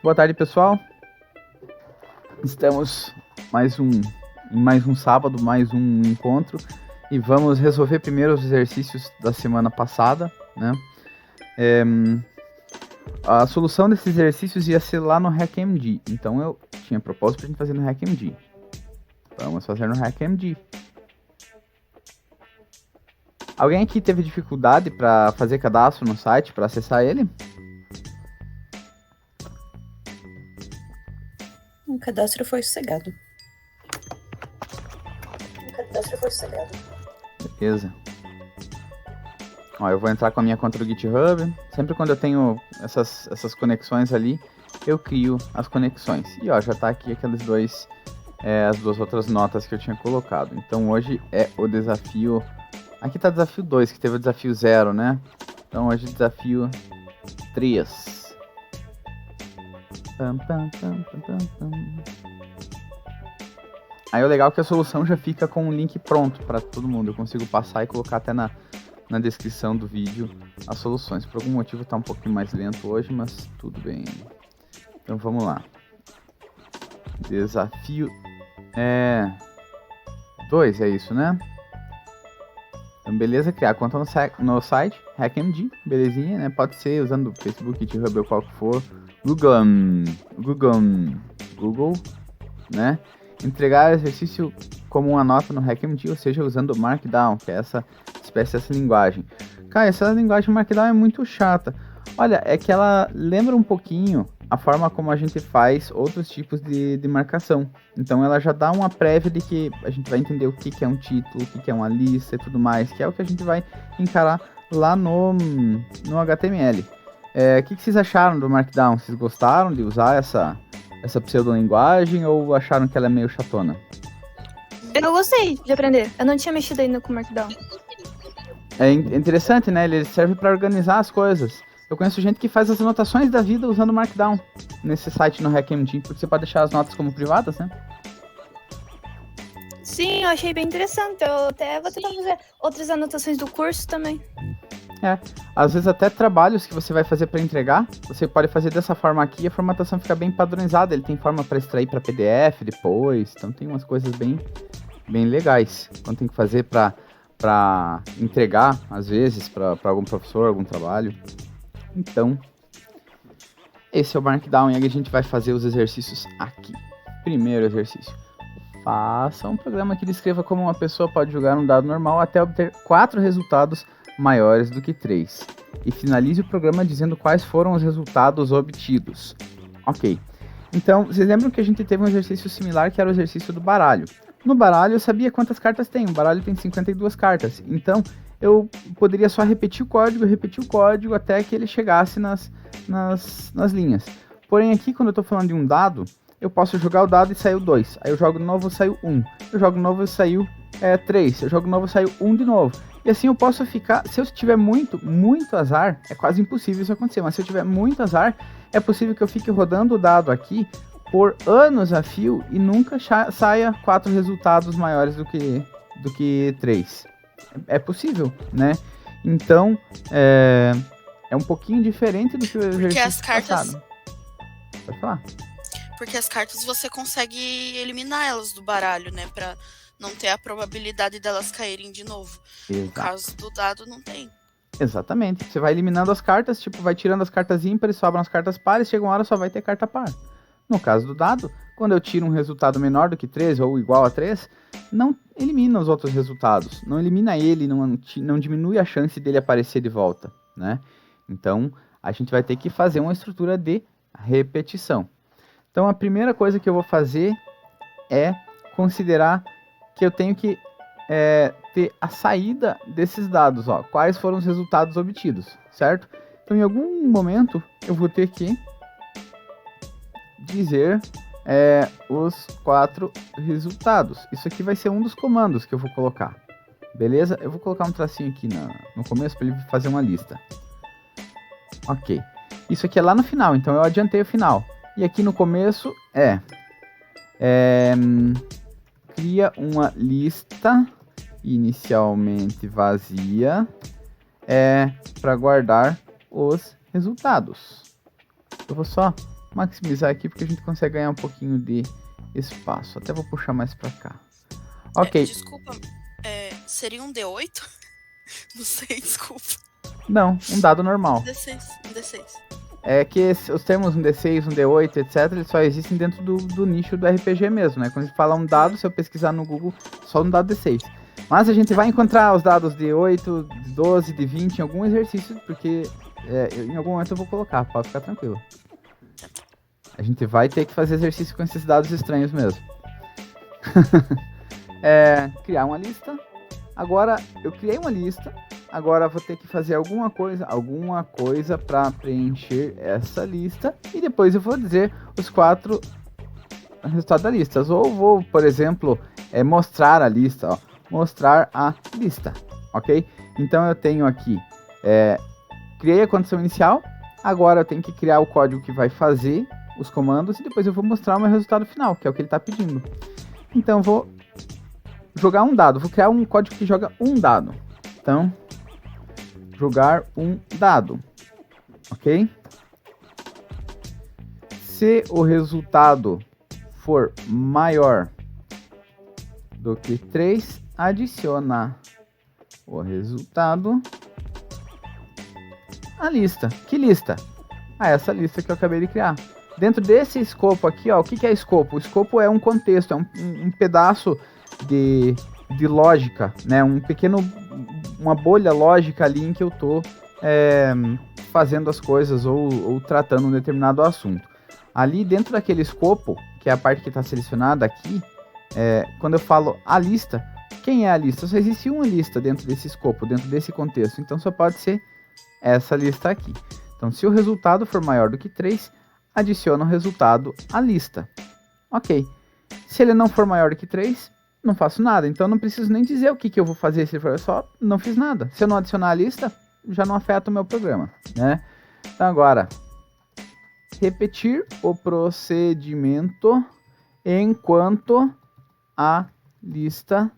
Boa tarde, pessoal. Estamos em mais um sábado, mais um encontro, e vamos resolver primeiro os exercícios da semana passada, né? A solução desses exercícios ia ser lá no HackMD, então eu tinha proposto para a gente fazer no HackMD. Vamos fazer no HackMD. Alguém aqui teve dificuldade para fazer cadastro no site, para acessar ele? O cadastro foi sossegado. Beleza. Ó, eu vou entrar com a minha conta do GitHub. Sempre quando eu tenho essas conexões ali, eu crio as conexões. E ó, já tá aqui as duas outras notas que eu tinha colocado. Então hoje é o desafio... Aqui tá desafio 2, que teve o desafio 0, né? Então hoje desafio 3. Aí o legal é que a solução já fica com um link pronto para todo mundo. Eu consigo passar e colocar até na descrição do vídeo as soluções. Por algum motivo tá um pouquinho mais lento hoje, mas tudo bem. Então vamos lá. Desafio 2, é isso, né? Então beleza, criar conta no site, HackMD, belezinha, né? Pode ser usando Facebook, GitHub ou qual que for. Google, né? Entregar exercício como uma nota no HackMD, ou seja, usando o Markdown, que é essa linguagem. Cara, essa linguagem Markdown é muito chata. Olha, é que ela lembra um pouquinho a forma como a gente faz outros tipos de marcação. Então ela já dá uma prévia de que a gente vai entender o que é um título, o que é uma lista e tudo mais, que é o que a gente vai encarar lá no HTML. O que vocês acharam do Markdown? Vocês gostaram de usar essa pseudolinguagem ou acharam que ela é meio chatona? Eu gostei de aprender. Eu não tinha mexido ainda com o Markdown. É interessante, né? Ele serve para organizar as coisas. Eu conheço gente que faz as anotações da vida usando Markdown nesse site no HackMD, porque você pode deixar as notas como privadas, né? Sim, eu achei bem interessante. Eu até vou tentar fazer outras anotações do curso também. Às vezes até trabalhos que você vai fazer para entregar, você pode fazer dessa forma aqui e a formatação fica bem padronizada. Ele tem forma para extrair para PDF depois, então tem umas coisas bem legais. Quando tem que fazer para entregar, às vezes, para algum professor, algum trabalho. Então, esse é o Markdown e a gente vai fazer os exercícios aqui. Primeiro exercício. Faça um programa que descreva como uma pessoa pode jogar um dado normal até obter 4 resultados maiores do que 3. E finalize o programa dizendo quais foram os resultados obtidos. Ok. Então, vocês lembram que a gente teve um exercício similar que era o exercício do baralho. No baralho eu sabia quantas cartas tem. O baralho tem 52 cartas. Então, eu poderia só repetir o código até que ele chegasse nas linhas. Porém, aqui, quando eu estou falando de um dado, eu posso jogar o dado e saiu 2. Aí eu jogo de novo e saiu 1. Eu jogo de novo e saiu 3. Eu jogo de novo e saiu 1 de novo. E assim eu posso ficar... Se eu tiver muito azar, é quase impossível isso acontecer. Mas se eu tiver muito azar, é possível que eu fique rodando o dado aqui por anos a fio e nunca saia 4 resultados maiores do que 3. É possível, né? Então, é um pouquinho diferente do que o exercício passado. Pode falar. Porque as cartas você consegue eliminar elas do baralho, né? Pra não ter a probabilidade delas caírem de novo. Exato. No caso do dado, não tem. Exatamente. Você vai eliminando as cartas, tipo, vai tirando as cartas ímpares, sobram as cartas pares, chega uma hora só vai ter carta par. No caso do dado, quando eu tiro um resultado menor do que 3 ou igual a 3, não elimina os outros resultados. Não elimina ele, não diminui a chance dele aparecer de volta, né? Então, a gente vai ter que fazer uma estrutura de repetição. Então, a primeira coisa que eu vou fazer é considerar que eu tenho que ter a saída desses dados. Ó, quais foram os resultados obtidos, certo? Então, em algum momento, eu vou ter que dizer os 4 resultados. Isso aqui vai ser um dos comandos que eu vou colocar. Beleza? Eu vou colocar um tracinho aqui no começo para ele fazer uma lista. Ok. Isso aqui é lá no final, então eu adiantei o final. E aqui no começo cria uma lista inicialmente vazia para guardar os resultados. Eu vou só maximizar aqui porque a gente consegue ganhar um pouquinho de espaço. Até vou puxar mais pra cá. Ok. Desculpa, seria um D8? Não sei, desculpa. Não, um dado normal. Um D6. É que os termos um D6, um D8, etc, eles só existem dentro do nicho do RPG mesmo, né? Quando a gente fala um dado, se eu pesquisar no Google, só um dado D6. Mas a gente vai encontrar os dados de 8, de 12, de 20 em algum exercício, porque em algum momento eu vou colocar, pode ficar tranquilo. A gente vai ter que fazer exercício com esses dados estranhos mesmo. Criar uma lista. Agora, eu criei uma lista. Agora vou ter que fazer alguma coisa para preencher essa lista. E depois eu vou dizer os 4 resultados da lista. Ou vou, por exemplo, mostrar a lista. Ó. Mostrar a lista. Ok? Então eu tenho aqui... criei a condição inicial. Agora eu tenho que criar o código que vai fazer os comandos. E depois eu vou mostrar o meu resultado final, que é o que ele está pedindo. Então eu vou jogar um dado. Vou criar um código que joga um dado. Então... jogar um dado, ok? Se o resultado for maior do que 3, adiciona o resultado à lista. Que lista? Essa lista que eu acabei de criar. Dentro desse escopo aqui, ó, o que é escopo? O escopo é um contexto, é um pedaço de lógica, né? Uma bolha lógica ali em que eu tô fazendo as coisas ou tratando um determinado assunto. Ali dentro daquele escopo, que é a parte que está selecionada aqui, quando eu falo a lista, quem é a lista? Só existe uma lista dentro desse escopo, dentro desse contexto, então só pode ser essa lista aqui. Então se o resultado for maior do que 3, adiciona o resultado à lista. Ok. Se ele não for maior do que 3, não faço nada, então não preciso nem dizer o que eu vou fazer, se for só não fiz nada. Se eu não adicionar a lista, já não afeta o meu programa, né? Então agora, repetir o procedimento enquanto a lista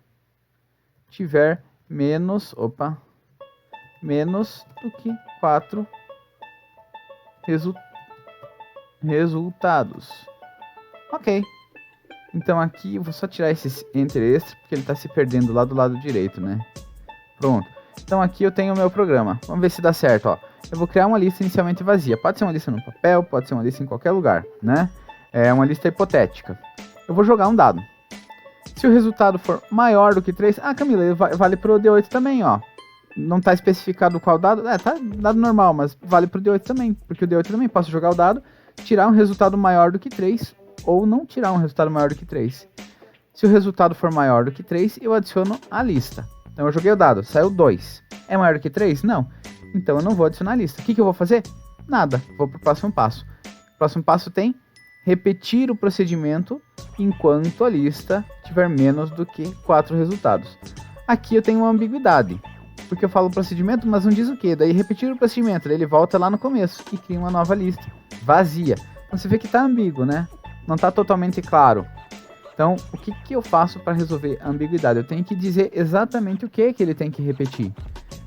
tiver menos do que 4 resultados. Ok. Então aqui eu vou só tirar esse enter extra, porque ele está se perdendo lá do lado direito, né? Pronto. Então aqui eu tenho o meu programa. Vamos ver se dá certo, ó. Eu vou criar uma lista inicialmente vazia. Pode ser uma lista no papel, pode ser uma lista em qualquer lugar, né? É uma lista hipotética. Eu vou jogar um dado. Se o resultado for maior do que 3... Ah, Camila, vale pro D8 também, ó. Não está especificado qual dado. Tá dado normal, mas vale pro D8 também. Porque o D8 também posso jogar o dado, tirar um resultado maior do que 3... ou não tirar um resultado maior do que 3. Se o resultado for maior do que 3, eu adiciono a lista. Então eu joguei o dado, saiu 2. É maior do que 3? Não. Então eu não vou adicionar a lista. O que eu vou fazer? Nada. Vou para o próximo passo. O próximo passo tem repetir o procedimento enquanto a lista tiver menos do que 4 resultados. Aqui eu tenho uma ambiguidade. Porque eu falo procedimento, mas não diz o que. Daí repetir o procedimento, daí ele volta lá no começo e cria uma nova lista vazia. Então você vê que está ambíguo, né? Não está totalmente claro. Então, o que eu faço para resolver a ambiguidade? Eu tenho que dizer exatamente o que ele tem que repetir.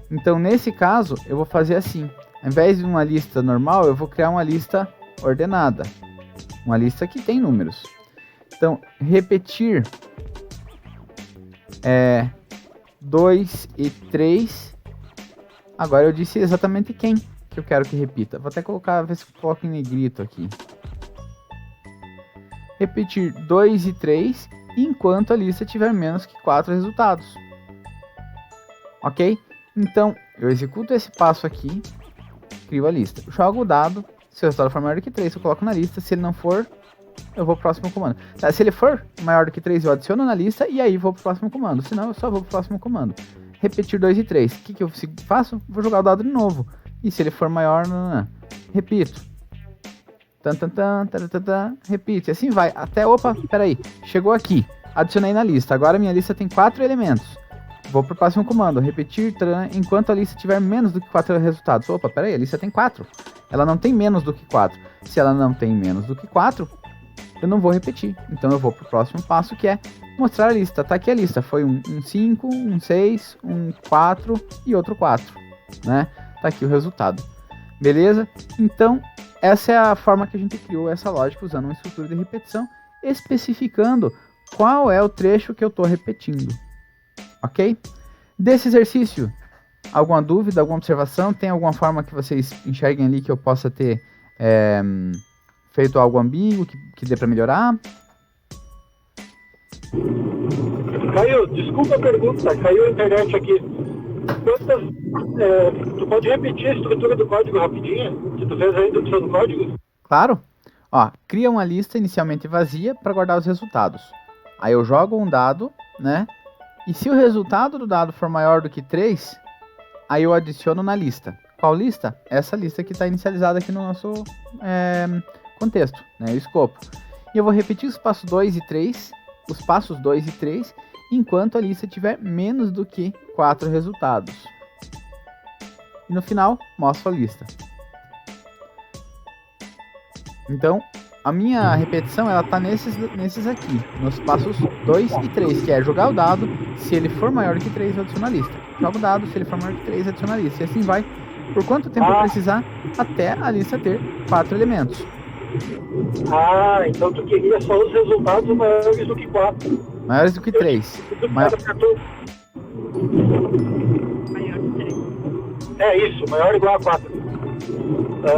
Então, nesse caso, eu vou fazer assim. Ao invés de uma lista normal, eu vou criar uma lista ordenada. Uma lista que tem números. Então, repetir 2 e 3. Agora eu disse exatamente quem que eu quero que repita. Vou até colocar, ver se eu coloco em negrito aqui. Repetir 2 e 3 enquanto a lista tiver menos que 4 resultados. Ok? Então, eu executo esse passo aqui, crio a lista. Jogo o dado, se o resultado for maior do que 3, eu coloco na lista. Se ele não for, eu vou para o próximo comando. Se ele for maior do que 3, eu adiciono na lista e aí vou para o próximo comando. Se não, eu só vou para o próximo comando. Repetir 2 e 3. O que eu faço? Vou jogar o dado de novo. E se ele for maior, repito. Repite, assim vai, até, opa, peraí, chegou aqui, adicionei na lista, agora minha lista tem 4 elementos, vou para o próximo comando, repetir, enquanto a lista tiver menos do que 4 resultados, opa, peraí, a lista tem 4, ela não tem menos do que 4, se ela não tem menos do que 4, eu não vou repetir, então eu vou para o próximo passo, que é mostrar a lista, tá aqui a lista, foi um 5, um 6, um 4 e outro 4, né, tá aqui o resultado, beleza? Então, essa é a forma que a gente criou essa lógica usando uma estrutura de repetição, especificando qual é o trecho que eu estou repetindo. Ok? Desse exercício, alguma dúvida, alguma observação? Tem alguma forma que vocês enxerguem ali que eu possa ter feito algo ambíguo, que dê para melhorar? Caiu, desculpa a pergunta, caiu a internet aqui. Tu pode repetir a estrutura do código rapidinho? Que tu fez a introdução do código? Claro. Ó, cria uma lista inicialmente vazia para guardar os resultados. Aí eu jogo um dado, né? E se o resultado do dado for maior do que 3, aí eu adiciono na lista. Qual lista? Essa lista que está inicializada aqui no nosso contexto, né? O escopo. E eu vou repetir os passos 2 e 3, enquanto a lista tiver menos do que 4 resultados. E no final, mostro a lista. Então, a minha repetição ela tá nesses aqui, nos passos 2 e 3, que é jogar o dado, se ele for maior que 3, eu adiciono a lista. Joga o dado, se ele for maior que 3, adiciona a lista. E assim vai, por quanto tempo eu precisar, até a lista ter 4 elementos. Ah, então tu queria só os resultados maiores do que 4. Maiores do que 3. É isso, maior ou igual a 4.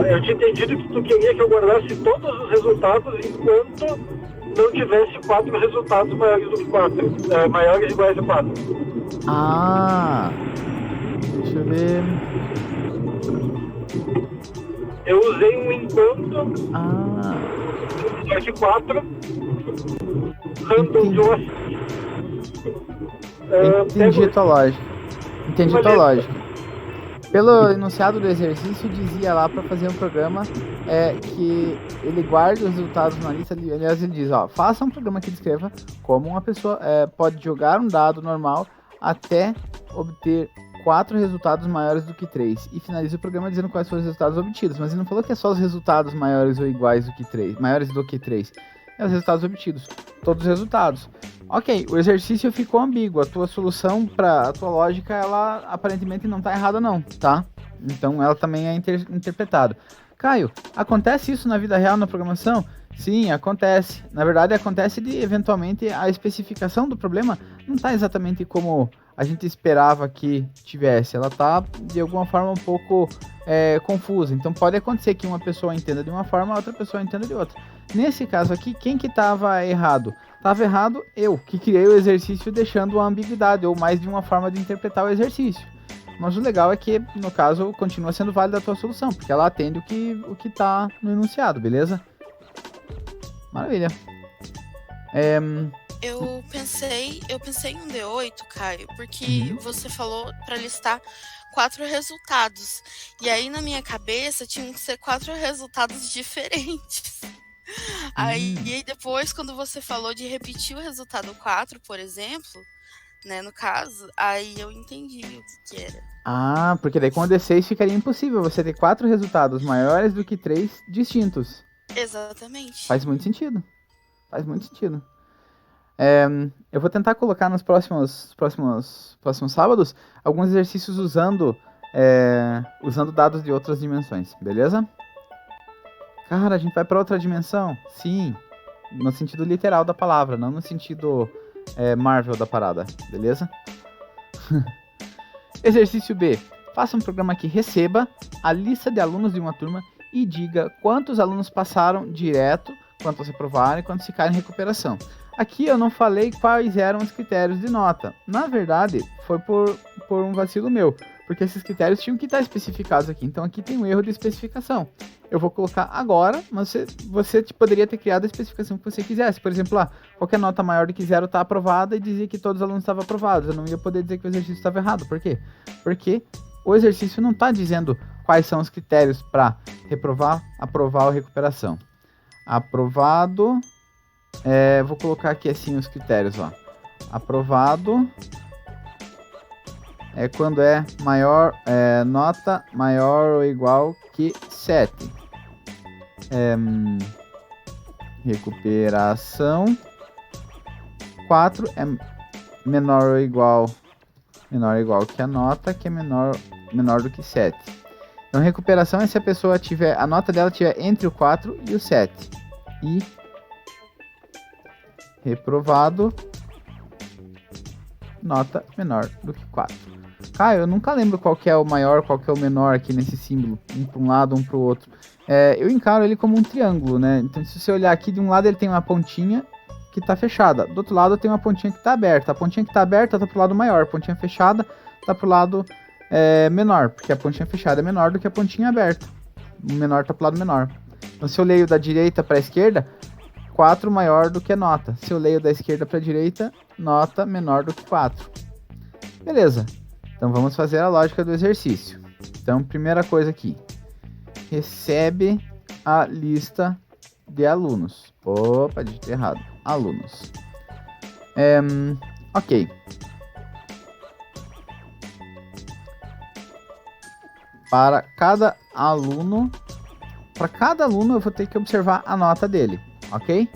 Eu tinha entendido que tu queria que eu guardasse todos os resultados enquanto não tivesse 4 resultados maiores do que 4. Maiores iguais a 4. Ah, deixa eu ver. Eu usei um enquanto maior que 4 random de uma. Entendi tua lógica. Pelo enunciado do exercício, dizia lá para fazer um programa que ele guarde os resultados na lista. Aliás, ele diz, faça um programa que descreva como uma pessoa pode jogar um dado normal até obter 4 resultados maiores do que 3. E finaliza o programa dizendo quais foram os resultados obtidos. Mas ele não falou que é só os resultados maiores ou iguais do que 3. Maiores do que 3. É os resultados obtidos. Todos os resultados. Ok, o exercício ficou ambíguo. A tua solução, a tua lógica, ela aparentemente não está errada não, tá? Então ela também é interpretada. Caio, acontece isso na vida real, na programação? Sim, acontece. Na verdade, acontece de, eventualmente, a especificação do problema não está exatamente como a gente esperava que tivesse. Ela está, de alguma forma, um pouco confusa. Então, pode acontecer que uma pessoa entenda de uma forma, a outra pessoa entenda de outra. Nesse caso aqui, quem que estava errado? Estava errado eu, que criei o exercício deixando a ambiguidade, ou mais de uma forma de interpretar o exercício. Mas o legal é que, no caso, continua sendo válida a tua solução, porque ela atende o que está no enunciado, beleza? Maravilha. Eu pensei em um D8, Caio, porque você falou para listar 4 resultados. E aí, na minha cabeça, tinham que ser 4 resultados diferentes. Aí depois, quando você falou de repetir o resultado 4, por exemplo, né, no caso, aí eu entendi o que era. Ah, porque daí com o D6 ficaria impossível você ter 4 resultados maiores do que 3 distintos. Exatamente. Faz muito sentido. Eu vou tentar colocar nos próximos sábados alguns exercícios usando dados de outras dimensões, beleza? Cara, a gente vai para outra dimensão? Sim, no sentido literal da palavra, não no sentido Marvel da parada, beleza? Exercício B. Faça um programa que receba a lista de alunos de uma turma e diga quantos alunos passaram direto, quantos reprovaram e quantos ficaram em recuperação. Aqui eu não falei quais eram os critérios de nota. Na verdade, foi por um vacilo meu, porque esses critérios tinham que estar especificados aqui. Então aqui tem um erro de especificação. Eu vou colocar agora, mas você poderia ter criado a especificação que você quisesse. Por exemplo, qualquer nota maior do que 0 está aprovada e dizia que todos os alunos estavam aprovados. Eu não ia poder dizer que o exercício estava errado. Por quê? Porque o exercício não está dizendo quais são os critérios para reprovar, aprovar ou recuperação. Aprovado... vou colocar aqui assim os critérios, Aprovado é quando é maior, nota maior ou igual que 7. Recuperação 4 é menor ou igual que a nota, que é menor do que 7. Então, recuperação é se a pessoa tiver, a nota dela tiver entre o 4 e o 7. E reprovado, nota menor do que 4. Caio, eu nunca lembro qual que é o maior, qual que é o menor aqui nesse símbolo. Um para um lado, um para o outro. Eu encaro ele como um triângulo, né? Então, se você olhar aqui, de um lado ele tem uma pontinha que está fechada. Do outro lado tem uma pontinha que está aberta. A pontinha que está aberta está para o lado maior. A pontinha fechada está para o lado menor. Porque a pontinha fechada é menor do que a pontinha aberta. O menor está para o lado menor. Então, se eu leio da direita para a esquerda, 4 maior do que a nota. Se eu leio da esquerda para a direita, nota menor do que 4. Beleza. Então, vamos fazer a lógica do exercício. Então, primeira coisa aqui. Recebe a lista de alunos. Opa, digitei errado. Alunos. Ok. Para cada aluno eu vou ter que observar a nota dele, ok?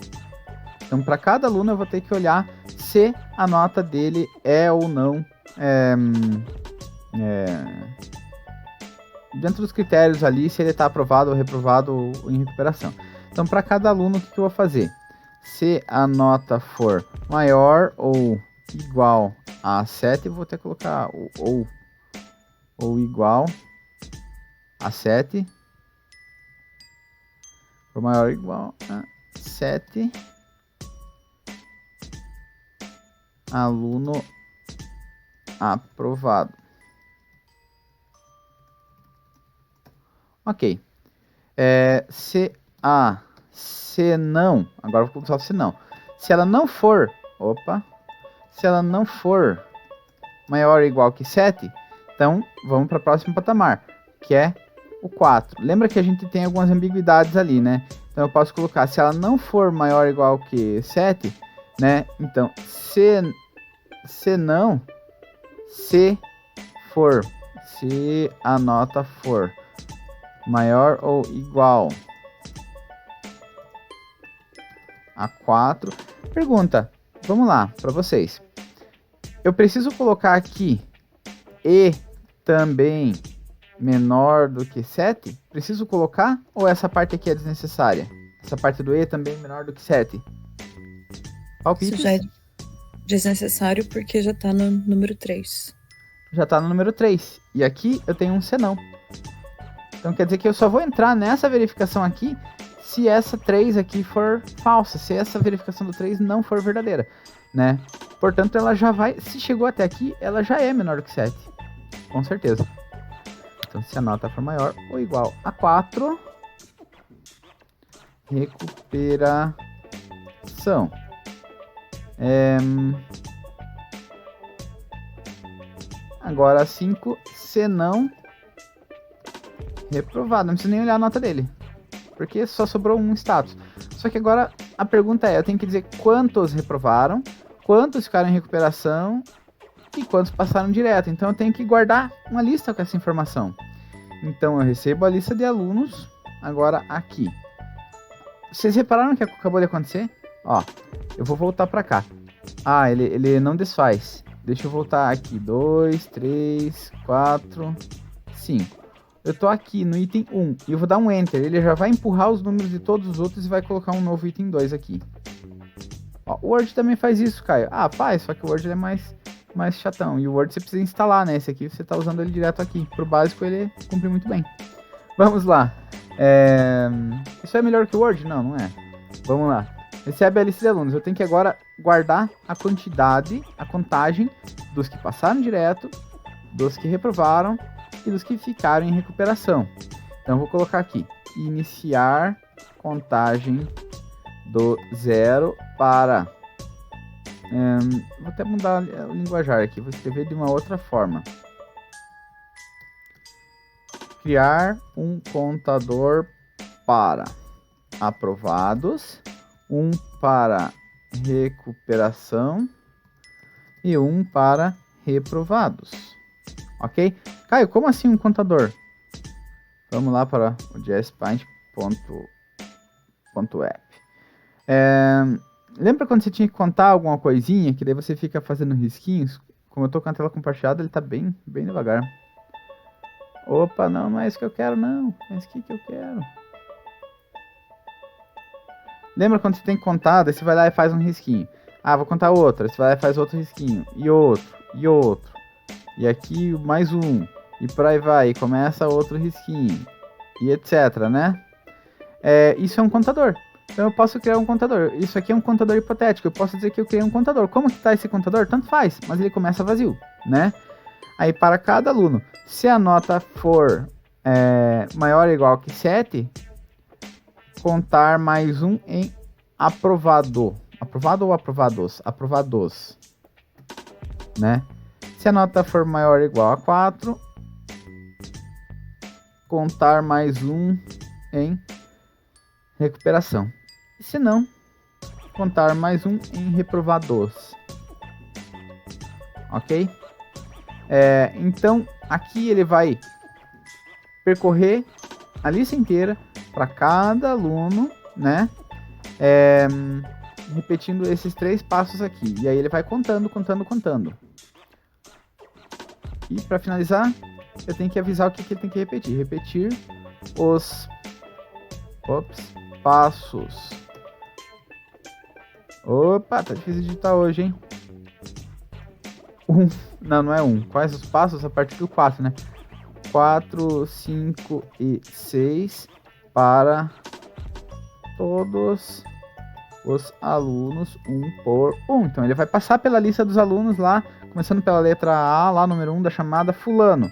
Então, para cada aluno eu vou ter que olhar se a nota dele é ou não dentro dos critérios ali, se ele está aprovado ou reprovado ou em recuperação. Então, para cada aluno, o que eu vou fazer? Se a nota for maior ou igual a 7, eu vou ter que colocar ou igual a 7. For maior ou igual a 7, aluno aprovado. Ok. Se não, agora vou colocar o se não. Se ela não for, se ela não for maior ou igual que 7, então vamos para o próximo patamar, que é o 4. Lembra que a gente tem algumas ambiguidades ali, né? Então eu posso colocar, se ela não for maior ou igual que 7, né? Então, se a nota for maior ou igual a 4. Pergunta, vamos lá, para vocês. Eu preciso colocar aqui e também menor do que 7? Preciso colocar ou essa parte aqui é desnecessária? Essa parte do e também menor do que 7? Palpite? Isso já é desnecessário porque já tá no número 3. Já tá no número 3. E aqui eu tenho um senão. Então quer dizer que eu só vou entrar nessa verificação aqui se essa 3 aqui for falsa, se essa verificação do 3 não for verdadeira, né? Portanto, ela já vai, se chegou até aqui, ela já é menor do que 7, com certeza. Então, se a nota for maior ou igual a 4, recuperação. Agora 5, se não, reprovado. Não precisa nem olhar a nota dele, porque só sobrou um status. Só que agora a pergunta é, eu tenho que dizer quantos reprovaram, quantos ficaram em recuperação e quantos passaram direto. Então eu tenho que guardar uma lista com essa informação. Então eu recebo a lista de alunos agora aqui. Vocês repararam o que acabou de acontecer? Ó, eu vou voltar para cá. Ah, ele não desfaz. Deixa eu voltar aqui. 2, 3, 4, 5. Eu tô aqui no item 1 e eu vou dar um Enter. Ele já vai empurrar os números de todos os outros e vai colocar um novo item 2 aqui. Ó, o Word também faz isso, Caio. Ah, faz, só que o Word é mais chatão. E o Word você precisa instalar, né? Esse aqui você tá usando ele direto aqui. Pro básico ele cumpre muito bem. Vamos lá. Isso é melhor que o Word? Não, não é. Vamos lá. Recebe a lista de alunos. Eu tenho que agora guardar a quantidade, a contagem dos que passaram direto, dos que reprovaram e dos que ficaram em recuperação. Então eu vou colocar aqui, iniciar contagem do 0 para... vou até mudar o linguajar aqui, vou escrever de uma outra forma. Criar um contador para aprovados, um para recuperação e um para reprovados. Ok? Caio, como assim um contador? Vamos lá para o JSPaint.app. Lembra quando você tinha que contar alguma coisinha, que daí você fica fazendo risquinhos? Como eu tô com a tela compartilhada, ele tá bem devagar. Opa, não é isso que eu quero, não. É isso aqui que eu quero. Lembra quando você tem que contar, daí você vai lá e faz um risquinho. Ah, vou contar outro. Aí você vai lá e faz outro risquinho. E outro, e outro. E aqui mais um. E por aí vai. E começa outro risquinho. E etc, né? Isso é um contador. Então eu posso criar um contador. Isso aqui é um contador hipotético. Eu posso dizer que eu criei um contador. Como que tá esse contador? Tanto faz. Mas ele começa vazio, né? Aí para cada aluno, se a nota for maior ou igual que 7, contar mais um em aprovado. Aprovado ou aprovados? Aprovados. Né? Se a nota for maior ou igual a 4, contar mais um em recuperação. E se não, contar mais um em reprovados. Ok? Então, aqui ele vai percorrer a lista inteira para cada aluno, né? Repetindo esses 3 passos aqui. E aí ele vai contando. E para finalizar, eu tenho que avisar o que ele tem que repetir. Repetir os passos. Opa, tá difícil de digitar hoje, hein? Não é 1. Quais os passos? A partir do 4, né? 4, 5 e 6 para todos os alunos, 1 por 1. Então ele vai passar pela lista dos alunos lá, começando pela letra A, lá número 1 da chamada fulano.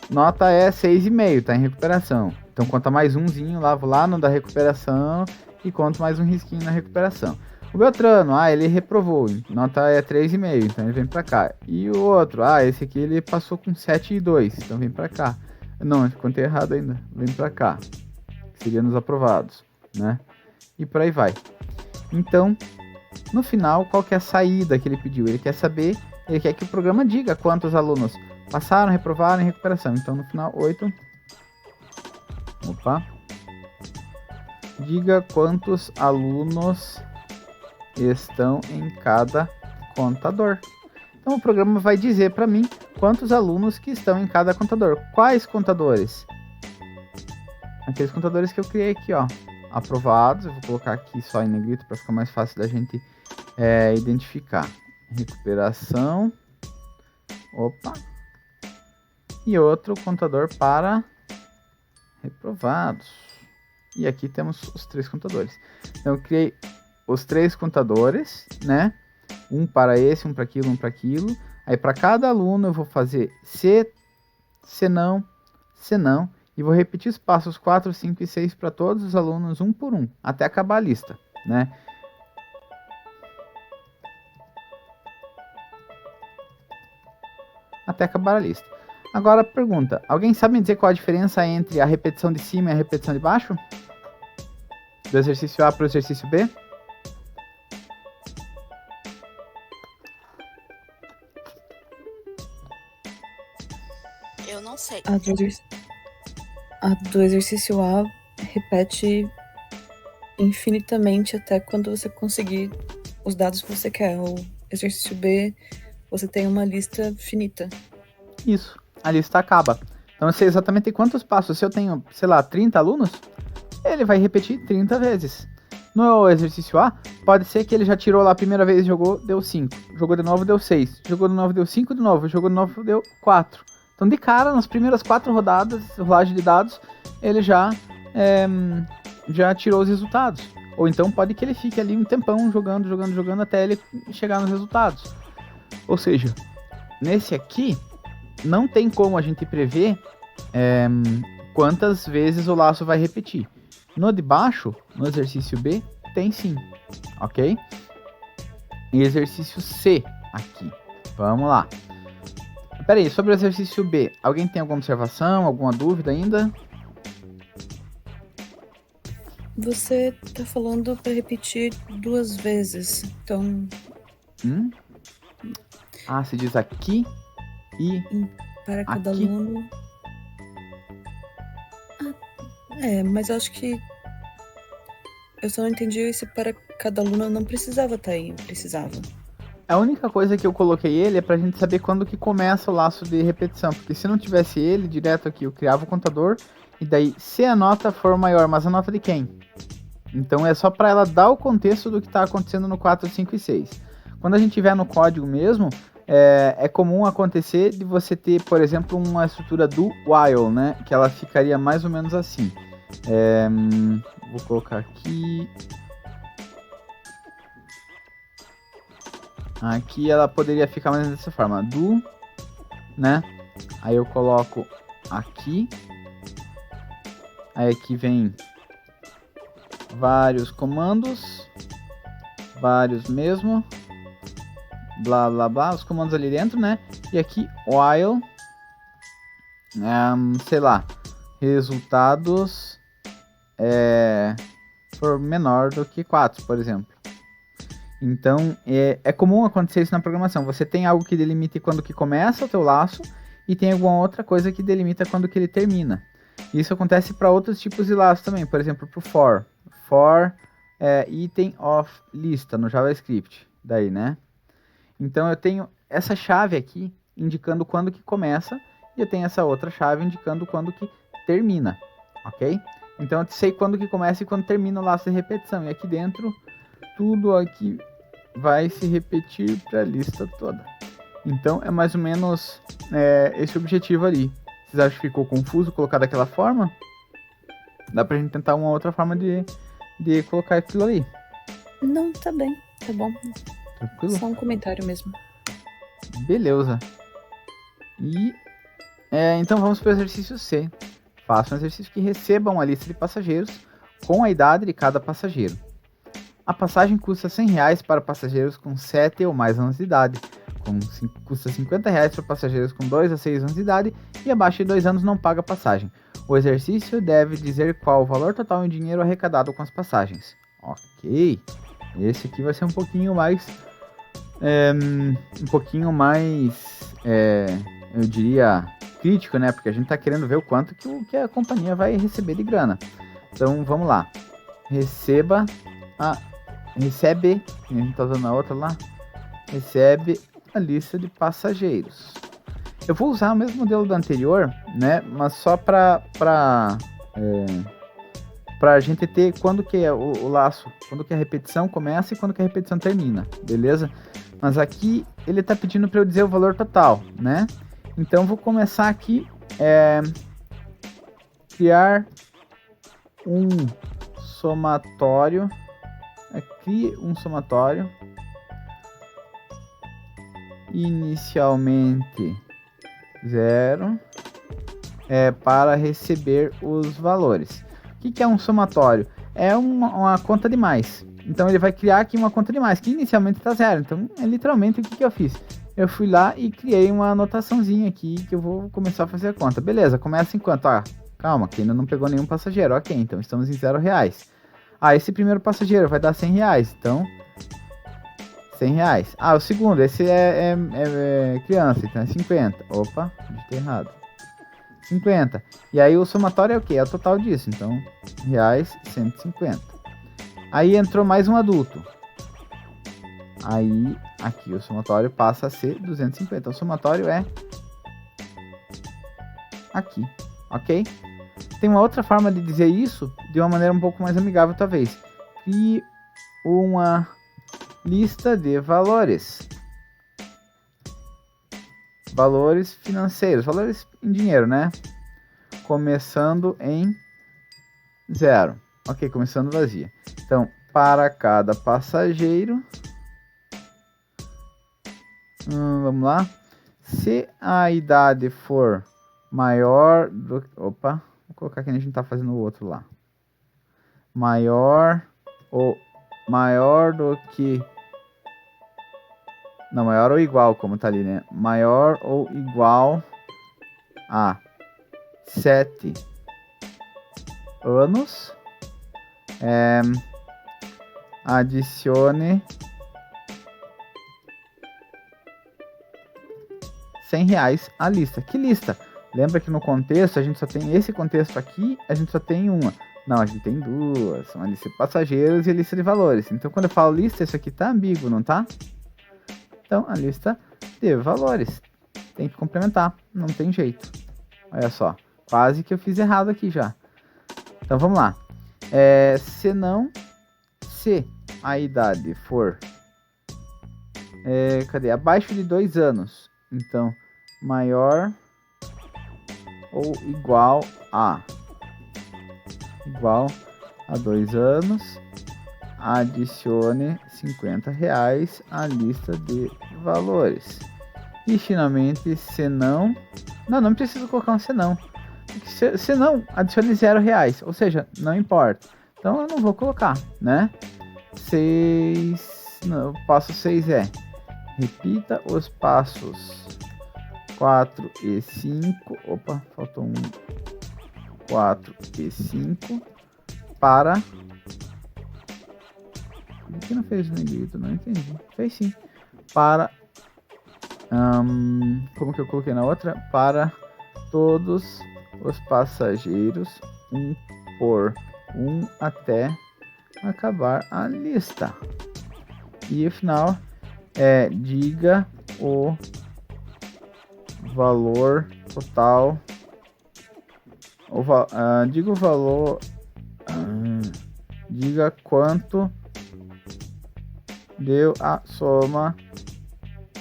Nota é 6,5, tá em recuperação. Então conta mais umzinho lá, vou lá no da recuperação e conto mais um risquinho na recuperação. O Beltrano, ele reprovou, nota é 3,5, então ele vem pra cá. E o outro, esse aqui ele passou com 7,2, então vem pra cá. Não, eu contei errado ainda, vem pra cá. Seria nos aprovados, né? E por aí vai. Então, no final, qual que é a saída que ele pediu? Ele quer que o programa diga quantos alunos passaram, reprovaram em recuperação. Então, no final, 8. Opa. Diga quantos alunos estão em cada contador. Então, o programa vai dizer para mim quantos alunos que estão em cada contador. Quais contadores? Aqueles contadores que eu criei aqui, ó. Aprovados. Eu vou colocar aqui só em negrito para ficar mais fácil da gente identificar. Recuperação. Opa. E outro contador para reprovados. E aqui temos os 3 contadores. Então, eu criei os 3 contadores, né? Um para esse, um para aquilo, um para aquilo. Aí, para cada aluno, eu vou fazer se não. E vou repetir os passos 4, 5 e 6 para todos os alunos, 1 por 1, até acabar a lista, né? Até acabar a lista. Agora, pergunta. Alguém sabe me dizer qual a diferença entre a repetição de cima e a repetição de baixo? Do exercício A para o exercício B? Eu não sei. A do exercício A repete infinitamente até quando você conseguir os dados que você quer. O exercício B, você tem uma lista finita. Isso, a lista acaba. Então eu sei exatamente quantos passos. Se eu tenho, sei lá, 30 alunos, ele vai repetir 30 vezes. No exercício A, pode ser que ele já tirou lá a primeira vez, jogou, deu 5. Jogou de novo, deu 6. Jogou de novo, deu 5 de novo. Jogou de novo, deu 4. Então, de cara, nas primeiras 4 rodadas, rolagem de dados, ele já tirou os resultados. Ou então pode que ele fique ali um tempão jogando até ele chegar nos resultados. Ou seja, nesse aqui, não tem como a gente prever quantas vezes o laço vai repetir. No de baixo, no exercício B, tem sim, ok? E exercício C aqui, vamos lá. Pera aí, sobre o exercício B, alguém tem alguma observação, alguma dúvida ainda? Você tá falando para repetir 2 vezes, então... Se diz aqui e para cada aqui. aluno... mas eu acho que... Eu só não entendi se para cada aluno não precisava estar aí, precisava. A única coisa que eu coloquei ele é pra gente saber quando que começa o laço de repetição. Porque se não tivesse ele, direto aqui, eu criava o contador. E daí, se a nota for maior, mas a nota de quem? Então é só pra ela dar o contexto do que tá acontecendo no 4, 5 e 6. Quando a gente tiver no código mesmo, é comum acontecer de você ter, por exemplo, uma estrutura do while, né? Que ela ficaria mais ou menos assim. Vou colocar aqui. Aqui ela poderia ficar mais dessa forma. Do, né? Aí eu coloco aqui. Aí aqui vem vários comandos. Vários mesmo. Blá, blá, blá. Os comandos ali dentro, né? E aqui, while. Sei lá. Resultados for menor do que 4, por exemplo. Então, é comum acontecer isso na programação. Você tem algo que delimite quando que começa o teu laço e tem alguma outra coisa que delimita quando que ele termina. Isso acontece para outros tipos de laços também. Por exemplo, para o for. For item of lista no JavaScript. Daí, né? Então, eu tenho essa chave aqui indicando quando que começa e eu tenho essa outra chave indicando quando que termina. Ok? Então, eu sei quando que começa e quando termina o laço de repetição. E aqui dentro, tudo aqui vai se repetir para a lista toda. Então é mais ou menos esse objetivo ali. Vocês acham que ficou confuso colocar daquela forma? Dá pra gente tentar uma outra forma de colocar aquilo ali. Não, tá bem, tá bom. Tranquilo? Só um comentário mesmo. Beleza. E então vamos para o exercício C. Faça um exercício que receba uma lista de passageiros com a idade de cada passageiro. A passagem custa R$100 para passageiros com 7 ou mais anos de idade, custa R$50 para passageiros com 2 a 6 anos de idade e abaixo de 2 anos não paga passagem. O exercício deve dizer qual o valor total em dinheiro arrecadado com as passagens. Ok, esse aqui vai ser um pouquinho mais, eu diria, crítico, né? Porque a gente está querendo ver o quanto que a companhia vai receber de grana. Então vamos lá, recebe, a gente tá usando a outra lá, recebe a lista de passageiros. Eu vou usar o mesmo modelo do anterior, né, mas só pra gente ter quando que é o laço, quando que a repetição começa e quando que a repetição termina, beleza? Mas aqui ele tá pedindo para eu dizer o valor total, né? Então vou começar aqui, criar um somatório. Crie um somatório inicialmente 0 para receber os valores. O que é um somatório? É uma conta de mais. Então ele vai criar aqui uma conta de mais, que inicialmente está 0. Então é literalmente o que eu fiz. Eu fui lá e criei uma anotaçãozinha aqui que eu vou começar a fazer a conta. Beleza, começa em quanto? Calma, que ainda não pegou nenhum passageiro. Ok, então estamos em R$0. Esse primeiro passageiro vai dar R$100, então R$100. O segundo, esse é criança, então é 50. Opa, digitei errado. 50. E aí o somatório é o quê? É o total disso, então reais 150. Aí entrou mais um adulto. Aí aqui o somatório passa a ser 250. O somatório é aqui, ok? Tem uma outra forma de dizer isso de uma maneira um pouco mais amigável, talvez. Crie uma lista de valores. Valores financeiros, valores em dinheiro, né? Começando em 0. Ok, começando vazia. Então, para cada passageiro... vamos lá. Se a idade for maior do... Opa... Vou colocar que a gente tá fazendo o outro lá. Maior do que... Não, maior ou igual, como tá ali, né? Maior ou igual a 7 anos. Adicione R$100 à lista. Que lista? Lembra que no contexto a gente só tem esse contexto aqui, a gente só tem uma. Não, a gente tem duas. Uma lista de passageiros e lista de valores. Então quando eu falo lista, isso aqui tá ambíguo, não tá? Então, a lista de valores. Tem que complementar, não tem jeito. Olha só, quase que eu fiz errado aqui já. Então, vamos lá. Se a idade for... Abaixo de 2 anos. Então, maior ou igual a 2 anos, adicione R$50 à lista de valores. E finalmente, se não... Não preciso colocar um senão. Se não, adicione R$0, ou seja, não importa. Então eu não vou colocar, né? 6... Não, o passo 6 é: repita os passos 4 e 5. Opa, faltou um. 4 e 5 para... Por que não fez o negrito? Não entendi. Fez sim. Para... como que eu coloquei na outra? Para todos os passageiros, um por um, até acabar a lista. E o final é: diga o valor total. Diga o valor. Diga quanto deu a soma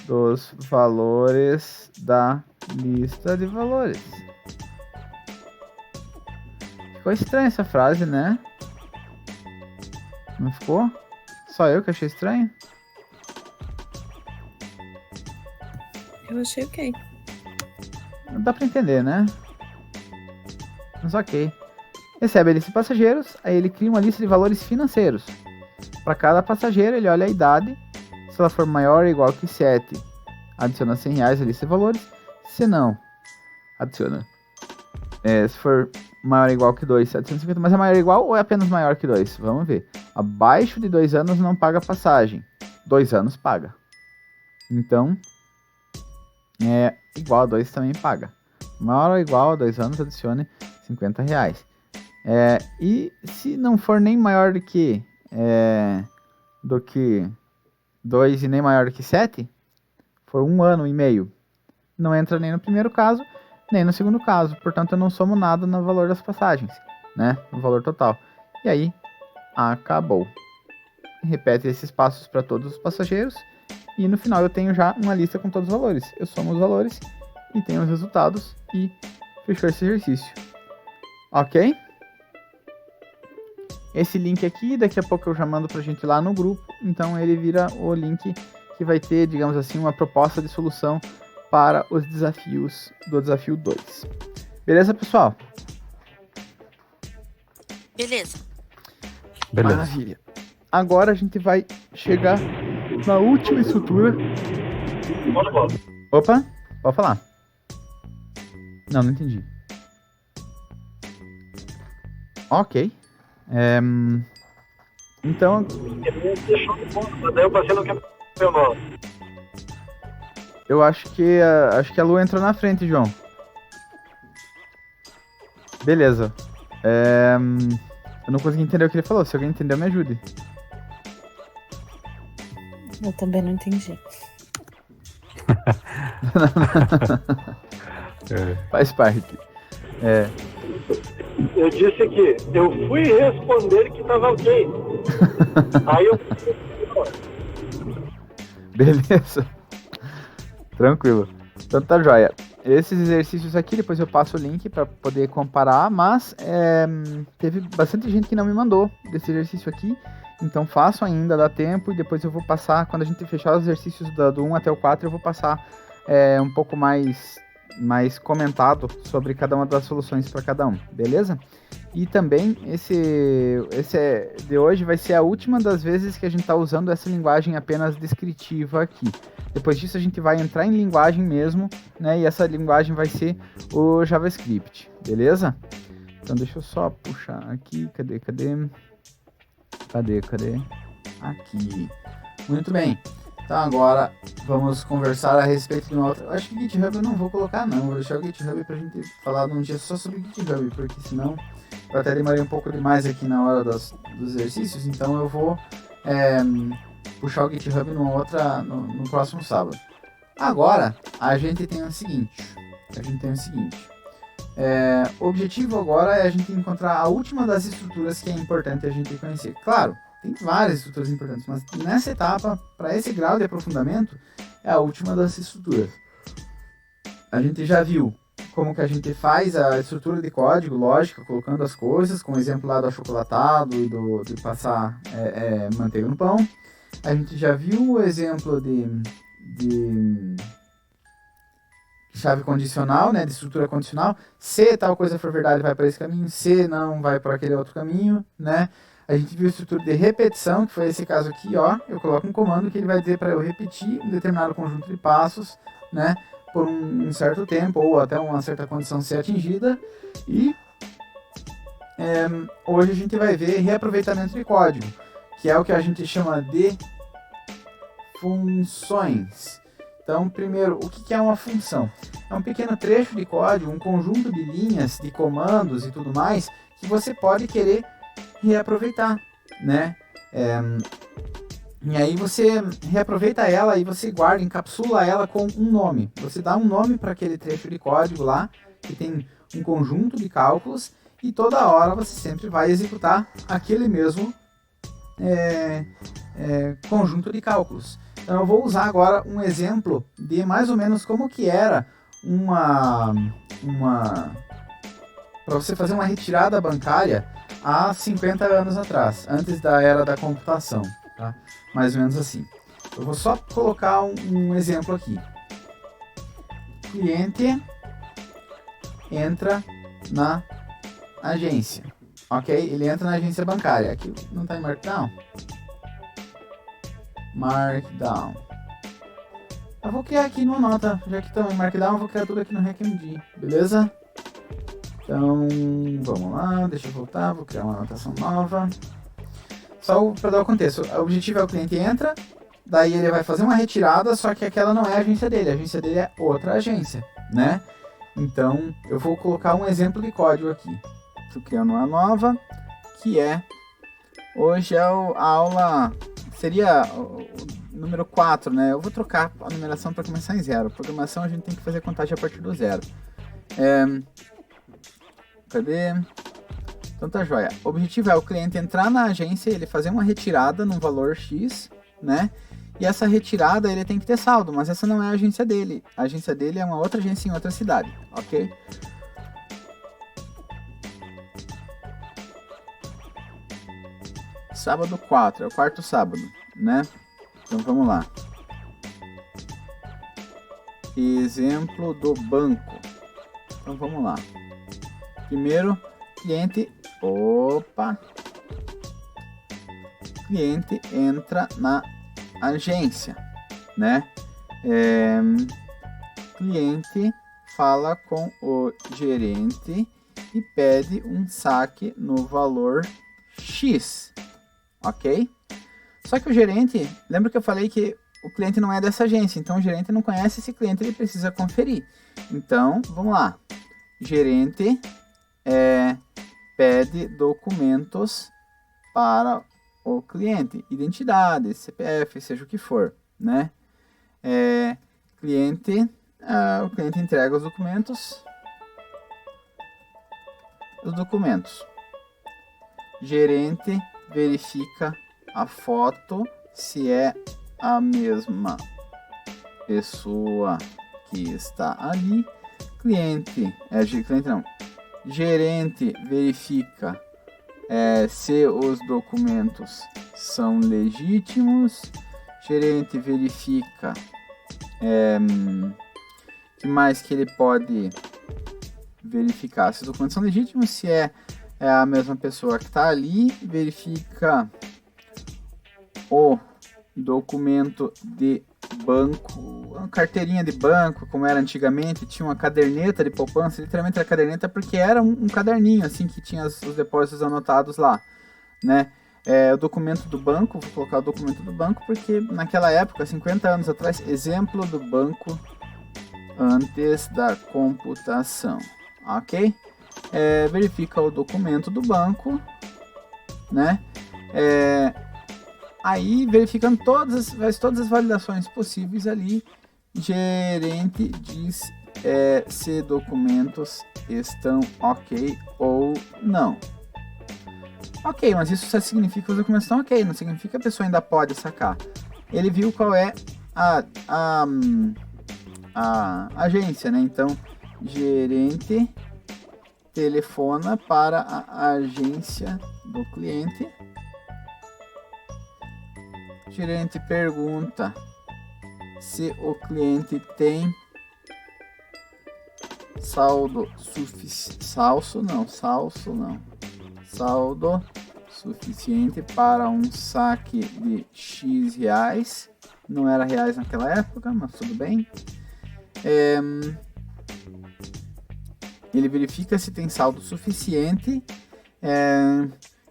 dos valores da lista de valores. Ficou estranha essa frase, né? Não ficou? Só eu que achei estranho? Eu achei ok. Dá pra entender, né? Mas ok. Recebe a lista de passageiros, aí ele cria uma lista de valores financeiros. Para cada passageiro, ele olha a idade. Se ela for maior ou igual que 7, adiciona R$100 à lista de valores. Se não, adiciona. Se for maior ou igual que 2, adiciona 50. Mas é maior ou igual ou é apenas maior que 2? Vamos ver. Abaixo de 2 anos não paga passagem. 2 anos paga. Então, igual a 2 também paga. Maior ou igual a 2 anos, adicione R$50. E se não for nem maior do que 2 e nem maior do que 7, for 1 ano e meio, não entra nem no primeiro caso, nem no segundo caso. Portanto, eu não somo nada no valor das passagens, né? No valor total. E aí, acabou. Repete esses passos para todos os passageiros. E no final eu tenho já uma lista com todos os valores. Eu somo os valores e tenho os resultados. E fechou esse exercício. Ok? Esse link aqui, daqui a pouco eu já mando pra gente lá no grupo. Então ele vira o link que vai ter, digamos assim, uma proposta de solução para os desafios do desafio 2. Beleza, pessoal? Beleza. Maravilha. Agora a gente vai chegar na última estrutura. Opa, pode falar. Não entendi. Ok. Então... Eu acho que a Lu entrou na frente, João. Beleza. Eu não consegui entender o que ele falou. Se alguém entendeu, me ajude. Eu também não entendi. Faz parte. Eu disse que eu fui responder que tava ok. Aí eu... Beleza. Tranquilo. Então tá joia. Esses exercícios aqui, depois eu passo o link para poder comparar, mas teve bastante gente que não me mandou desse exercício aqui, então faço ainda, dá tempo, e depois eu vou passar, quando a gente fechar os exercícios do 1 até o 4, eu vou passar um pouco mais comentado sobre cada uma das soluções para cada um, beleza? E também esse de hoje vai ser a última das vezes que a gente está usando essa linguagem apenas descritiva aqui. Depois disso a gente vai entrar em linguagem mesmo, né? E essa linguagem vai ser o JavaScript, beleza? Então deixa eu só puxar aqui, cadê? Aqui. Muito bem. Então agora vamos conversar a respeito de uma outra... Eu acho que GitHub eu não vou colocar não, vou deixar o GitHub pra gente falar num dia só sobre GitHub, porque senão eu até demorei um pouco demais aqui na hora dos exercícios, então eu vou puxar o GitHub no próximo sábado. Agora, a gente tem o seguinte. O objetivo agora é a gente encontrar a última das estruturas que é importante a gente conhecer. Claro, tem várias estruturas importantes, mas nessa etapa, para esse grau de aprofundamento, é a última das estruturas. A gente já viu como que a gente faz a estrutura de código, lógica, colocando as coisas, com o exemplo lá do achocolatado e de passar manteiga no pão. A gente já viu o exemplo de chave condicional, né, de estrutura condicional. Se tal coisa for verdade, vai para esse caminho. Se não, vai para aquele outro caminho, né? A gente viu a estrutura de repetição, que foi esse caso aqui, ó. Eu coloco um comando que ele vai dizer para eu repetir um determinado conjunto de passos, né, por um certo tempo, ou até uma certa condição ser atingida. E hoje a gente vai ver reaproveitamento de código, que é o que a gente chama de funções. Então, primeiro, o que é uma função? É um pequeno trecho de código, um conjunto de linhas, de comandos e tudo mais, que você pode querer reaproveitar, né? E aí você reaproveita ela e você guarda, encapsula ela com um nome. Você dá um nome para aquele trecho de código lá, que tem um conjunto de cálculos, e toda hora você sempre vai executar aquele mesmo conjunto de cálculos. Então eu vou usar agora um exemplo de mais ou menos como que era para você fazer uma retirada bancária há 50 anos atrás, antes da era da computação, tá? Mais ou menos assim. Eu vou só colocar um exemplo aqui. O cliente entra na agência, ok? Ele entra na agência bancária. Aqui não está em Markdown. Markdown. Eu vou criar aqui numa nota, já que estamos em Markdown, eu vou criar tudo aqui no HackMD, beleza? Então, vamos lá, deixa eu voltar, vou criar uma anotação nova. Só para dar o contexto, o objetivo é o cliente entra, daí ele vai fazer uma retirada, só que aquela não é a agência dele é outra agência, né? Então, eu vou colocar um exemplo de código aqui. Estou criando uma nova, que hoje é a aula, seria o número 4, né? Eu vou trocar a numeração para começar em 0. Programação a gente tem que fazer contagem a partir do 0. Cadê? Então tá joia. O objetivo é o cliente entrar na agência, ele fazer uma retirada num valor X, né? E essa retirada ele tem que ter saldo, mas essa não é a agência dele. A agência dele é uma outra agência em outra cidade, ok? Sábado 4, é o quarto sábado, né? Então vamos lá. Exemplo do banco. Então vamos lá. Primeiro, cliente entra na agência, né? Cliente fala com o gerente e pede um saque no valor X, ok? Só que o gerente, lembra que eu falei que o cliente não é dessa agência, então o gerente não conhece esse cliente, ele precisa conferir. Então, vamos lá. Gerente pede documentos para o cliente, identidade, CPF, seja o que for, né? O cliente entrega os documentos. Gerente verifica a foto se é a mesma pessoa que está ali. Gerente verifica se os documentos são legítimos. Gerente verifica que mais que ele pode verificar se os documentos são legítimos, se é a mesma pessoa que está ali. Verifica o documento de banco, uma carteirinha de banco, como era antigamente, tinha uma caderneta de poupança, literalmente era caderneta porque era um caderninho assim que tinha os depósitos anotados lá, né? O documento do banco, vou colocar o documento do banco porque naquela época, 50 anos atrás, exemplo do banco antes da computação, ok? Verifica o documento do banco, né? Aí, verificando todas as validações possíveis ali, gerente diz se documentos estão ok ou não. Ok, mas isso só significa que os documentos estão ok, não significa que a pessoa ainda pode sacar. Ele viu qual é a agência, né? Então, gerente telefona para a agência do cliente. Gerente pergunta se o cliente tem saldo suficiente para um saque de X reais. Não era reais naquela época, mas tudo bem. Ele verifica se tem saldo suficiente.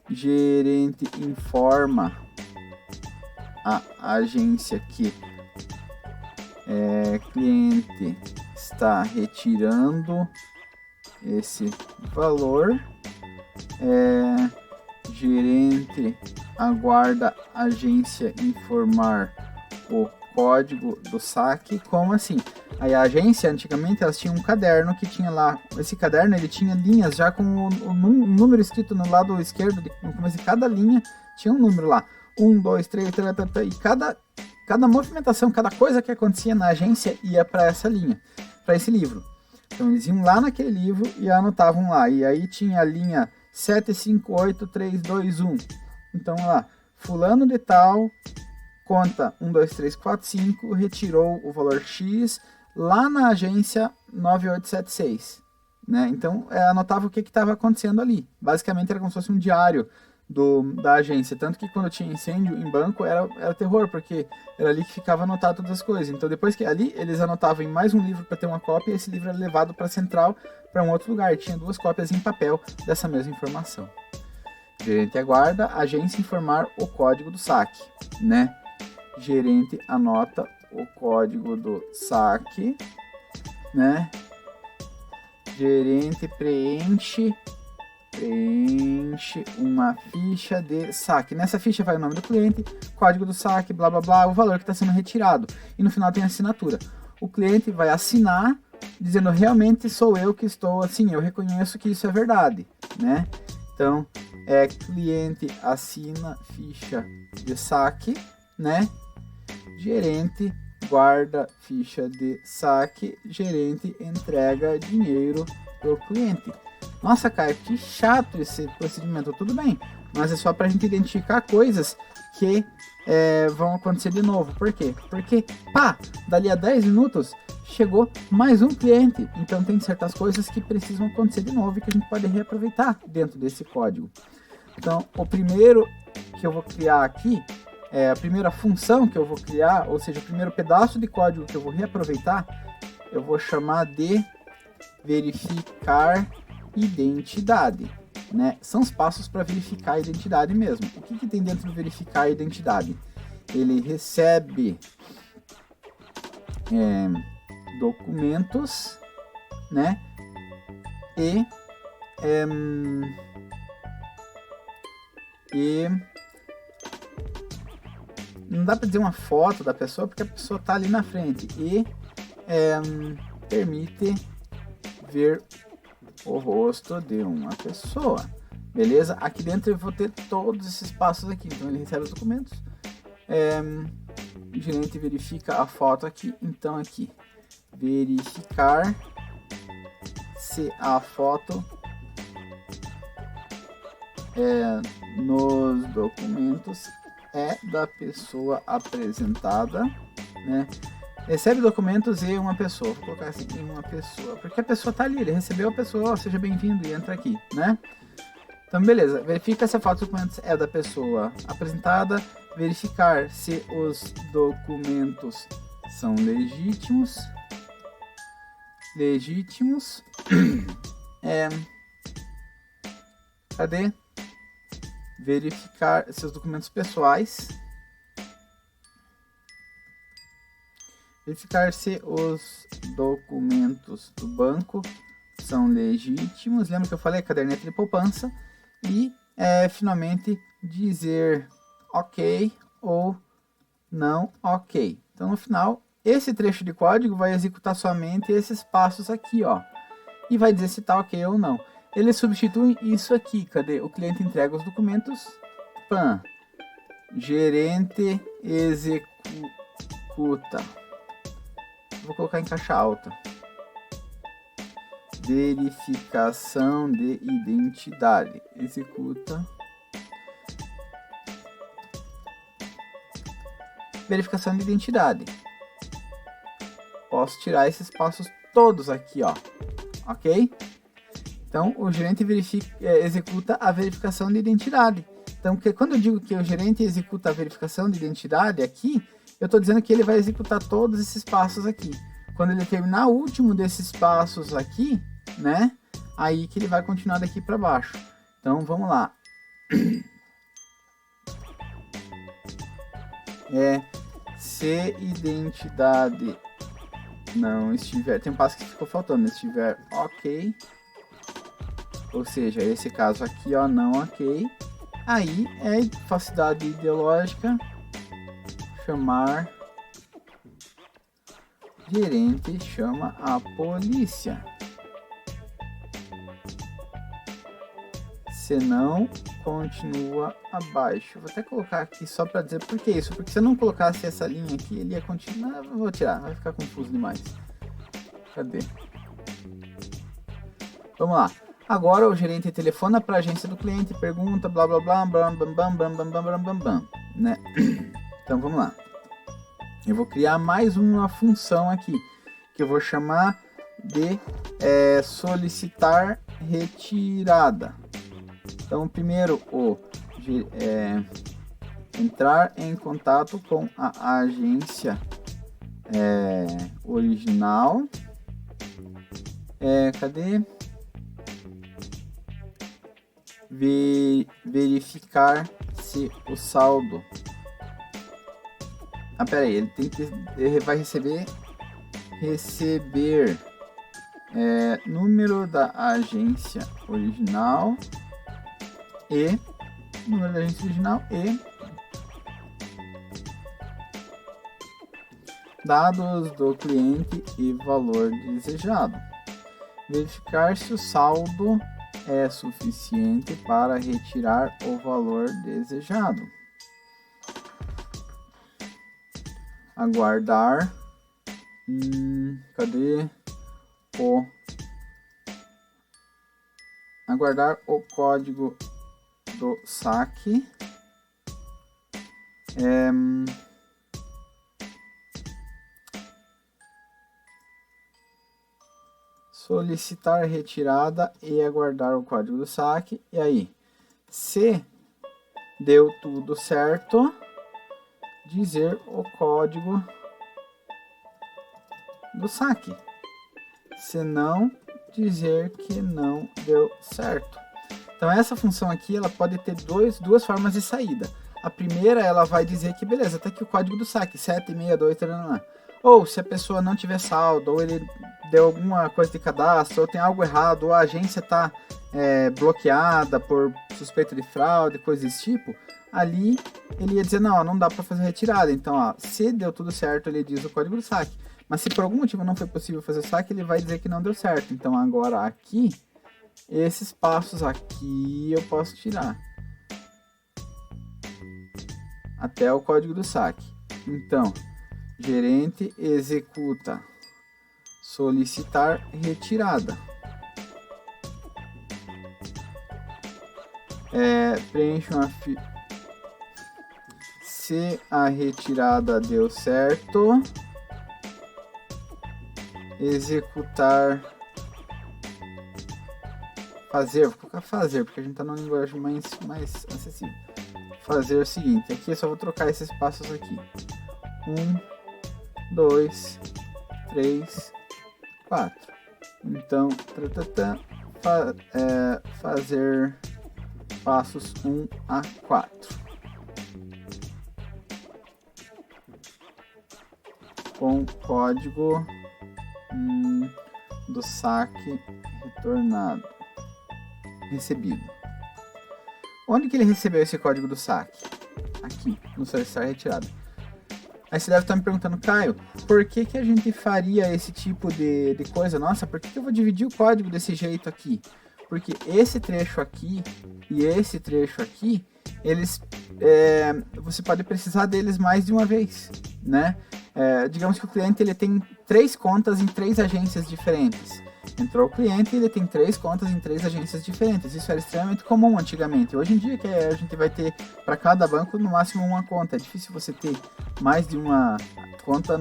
Gerente informa a agência que cliente está retirando esse valor. Gerente aguarda a agência informar o código do saque. Como assim? Aí a agência, antigamente, elas tinham um caderno que tinha lá, esse caderno ele tinha linhas já com o número escrito no lado esquerdo, no começo de cada linha tinha um número lá, 1, 2, 3, e cada movimentação, cada coisa que acontecia na agência ia para essa linha, para esse livro. Então eles iam lá naquele livro e anotavam lá, e aí tinha a linha 758321. Então lá, fulano de tal, conta 1, 2, 3, 4, 5, retirou o valor X lá na agência 9876, né? Então anotava o que estava acontecendo ali. Basicamente era como se fosse um diário da agência, tanto que quando tinha incêndio em banco era terror, porque era ali que ficava anotado todas as coisas. Então depois que ali eles anotavam em mais um livro para ter uma cópia, esse livro era levado para a central, para um outro lugar, tinha 2 cópias em papel dessa mesma informação. Gerente aguarda a agência informar o código do saque, né? Gerente anota o código do saque, né? Gerente preenche uma ficha de saque. Nessa ficha vai o nome do cliente, código do saque, blá blá blá, o valor que está sendo retirado. E no final tem a assinatura. O cliente vai assinar dizendo realmente sou eu que estou assim, eu reconheço que isso é verdade, né? Então cliente assina ficha de saque, né? Gerente guarda ficha de saque, gerente entrega dinheiro pro cliente. Nossa, Caio, que chato esse procedimento. Tudo bem, mas é só para a gente identificar coisas que vão acontecer de novo. Por quê? Porque, dali a 10 minutos, chegou mais um cliente. Então, tem certas coisas que precisam acontecer de novo e que a gente pode reaproveitar dentro desse código. Então, o primeiro que eu vou criar aqui, a primeira função que eu vou criar, ou seja, o primeiro pedaço de código que eu vou reaproveitar, eu vou chamar de verificar identidade, né? São os passos para verificar a identidade mesmo. O que tem dentro do verificar a identidade? Ele recebe documentos, né? E não dá para dizer uma foto da pessoa porque a pessoa está ali na frente e permite ver o rosto de uma pessoa, beleza? Aqui dentro eu vou ter todos esses passos aqui. Então ele recebe os documentos, o gerente verifica a foto aqui. Então aqui verificar se a foto nos documentos é da pessoa apresentada, né? Recebe documentos e uma pessoa. Vou colocar assim, uma pessoa. Porque a pessoa tá ali, ele recebeu a pessoa, seja bem-vindo e entra aqui, né? Então, beleza. Verifica se a foto dos documentos é da pessoa apresentada. Verificar se os documentos são legítimos. Cadê? Verificar seus documentos pessoais. Verificar se os documentos do banco são legítimos. Lembra que eu falei caderneta de poupança? E finalmente dizer ok ou não ok. Então, no final, esse trecho de código vai executar somente esses passos aqui, ó. E vai dizer se está ok ou não. Ele substitui isso aqui. Cadê? O cliente entrega os documentos. Pan. Gerente executa. Vou colocar em caixa alta. Verificação de identidade. Executa. Verificação de identidade. Posso tirar esses passos todos aqui, ó. Ok? Então, o gerente executa a verificação de identidade. Então, quando eu digo que o gerente executa a verificação de identidade aqui, eu estou dizendo que ele vai executar todos esses passos aqui. Quando ele terminar o último desses passos aqui, né? Aí que ele vai continuar daqui para baixo. Então, vamos lá. Se identidade não estiver... Tem um passo que ficou faltando. Estiver ok. Ou seja, esse caso aqui, ó, não ok. Aí é falsidade ideológica. Chamar gerente, chama a polícia. Se não, continua abaixo. Vou até colocar aqui só para dizer por que isso. Porque se eu não colocasse essa linha aqui, ele ia continuar. Vou tirar, vai ficar confuso demais. Cadê? Vamos lá. Agora o gerente telefona para a agência do cliente, pergunta, blá blá blá, blá blá blá blá blá blá blá blá blá, né? Então vamos lá. Eu vou criar mais uma função aqui, que eu vou chamar de solicitar retirada. Então primeiro entrar em contato com a agência original. Cadê? Verificar se o saldo... pera aí, ele vai receber número da agência original e dados do cliente e valor desejado. Verificar se o saldo é suficiente para retirar o valor desejado. Aguardar. Cadê o... Aguardar o código do saque. Solicitar retirada e aguardar o código do saque. E aí, se deu tudo certo, dizer o código do saque. Se não, dizer que não deu certo. Então essa função aqui, ela pode ter duas formas de saída. A primeira, ela vai dizer que beleza, tá aqui o código do saque, 762, tarana. Ou se a pessoa não tiver saldo, ou ele deu alguma coisa de cadastro, ou tem algo errado, ou a agência está bloqueada por suspeita de fraude, coisa desse tipo, ali ele ia dizer, não dá para fazer retirada. Então, ó, se deu tudo certo, ele diz o código do saque. Mas se por algum motivo não foi possível fazer o saque, ele vai dizer que não deu certo. Então, agora aqui, esses passos aqui eu posso tirar. Até o código do saque. Então, gerente executa solicitar retirada. Preenche uma se a retirada deu certo, executar fazer, vou colocar fazer, porque a gente está numa linguagem mais acessível. Fazer o seguinte, aqui eu só vou trocar esses passos aqui. 1, 2, 3, 4. Então, fazer passos 1 a 4. Com código do saque retornado. Recebido. Onde que ele recebeu esse código do saque? aqui, no solicitar retirada. Aí você deve estar me perguntando, Caio, por que a gente faria esse tipo de coisa? Nossa, por que eu vou dividir o código desse jeito aqui? Porque esse trecho aqui e esse trecho aqui, eles, você pode precisar deles mais de uma vez, né? Digamos que o cliente ele tem 3 contas em 3 agências diferentes. Entrou o cliente e ele tem 3 contas em 3 agências diferentes. Isso era extremamente comum antigamente. Hoje em dia que a gente vai ter para cada banco no máximo uma conta. É difícil você ter mais de uma conta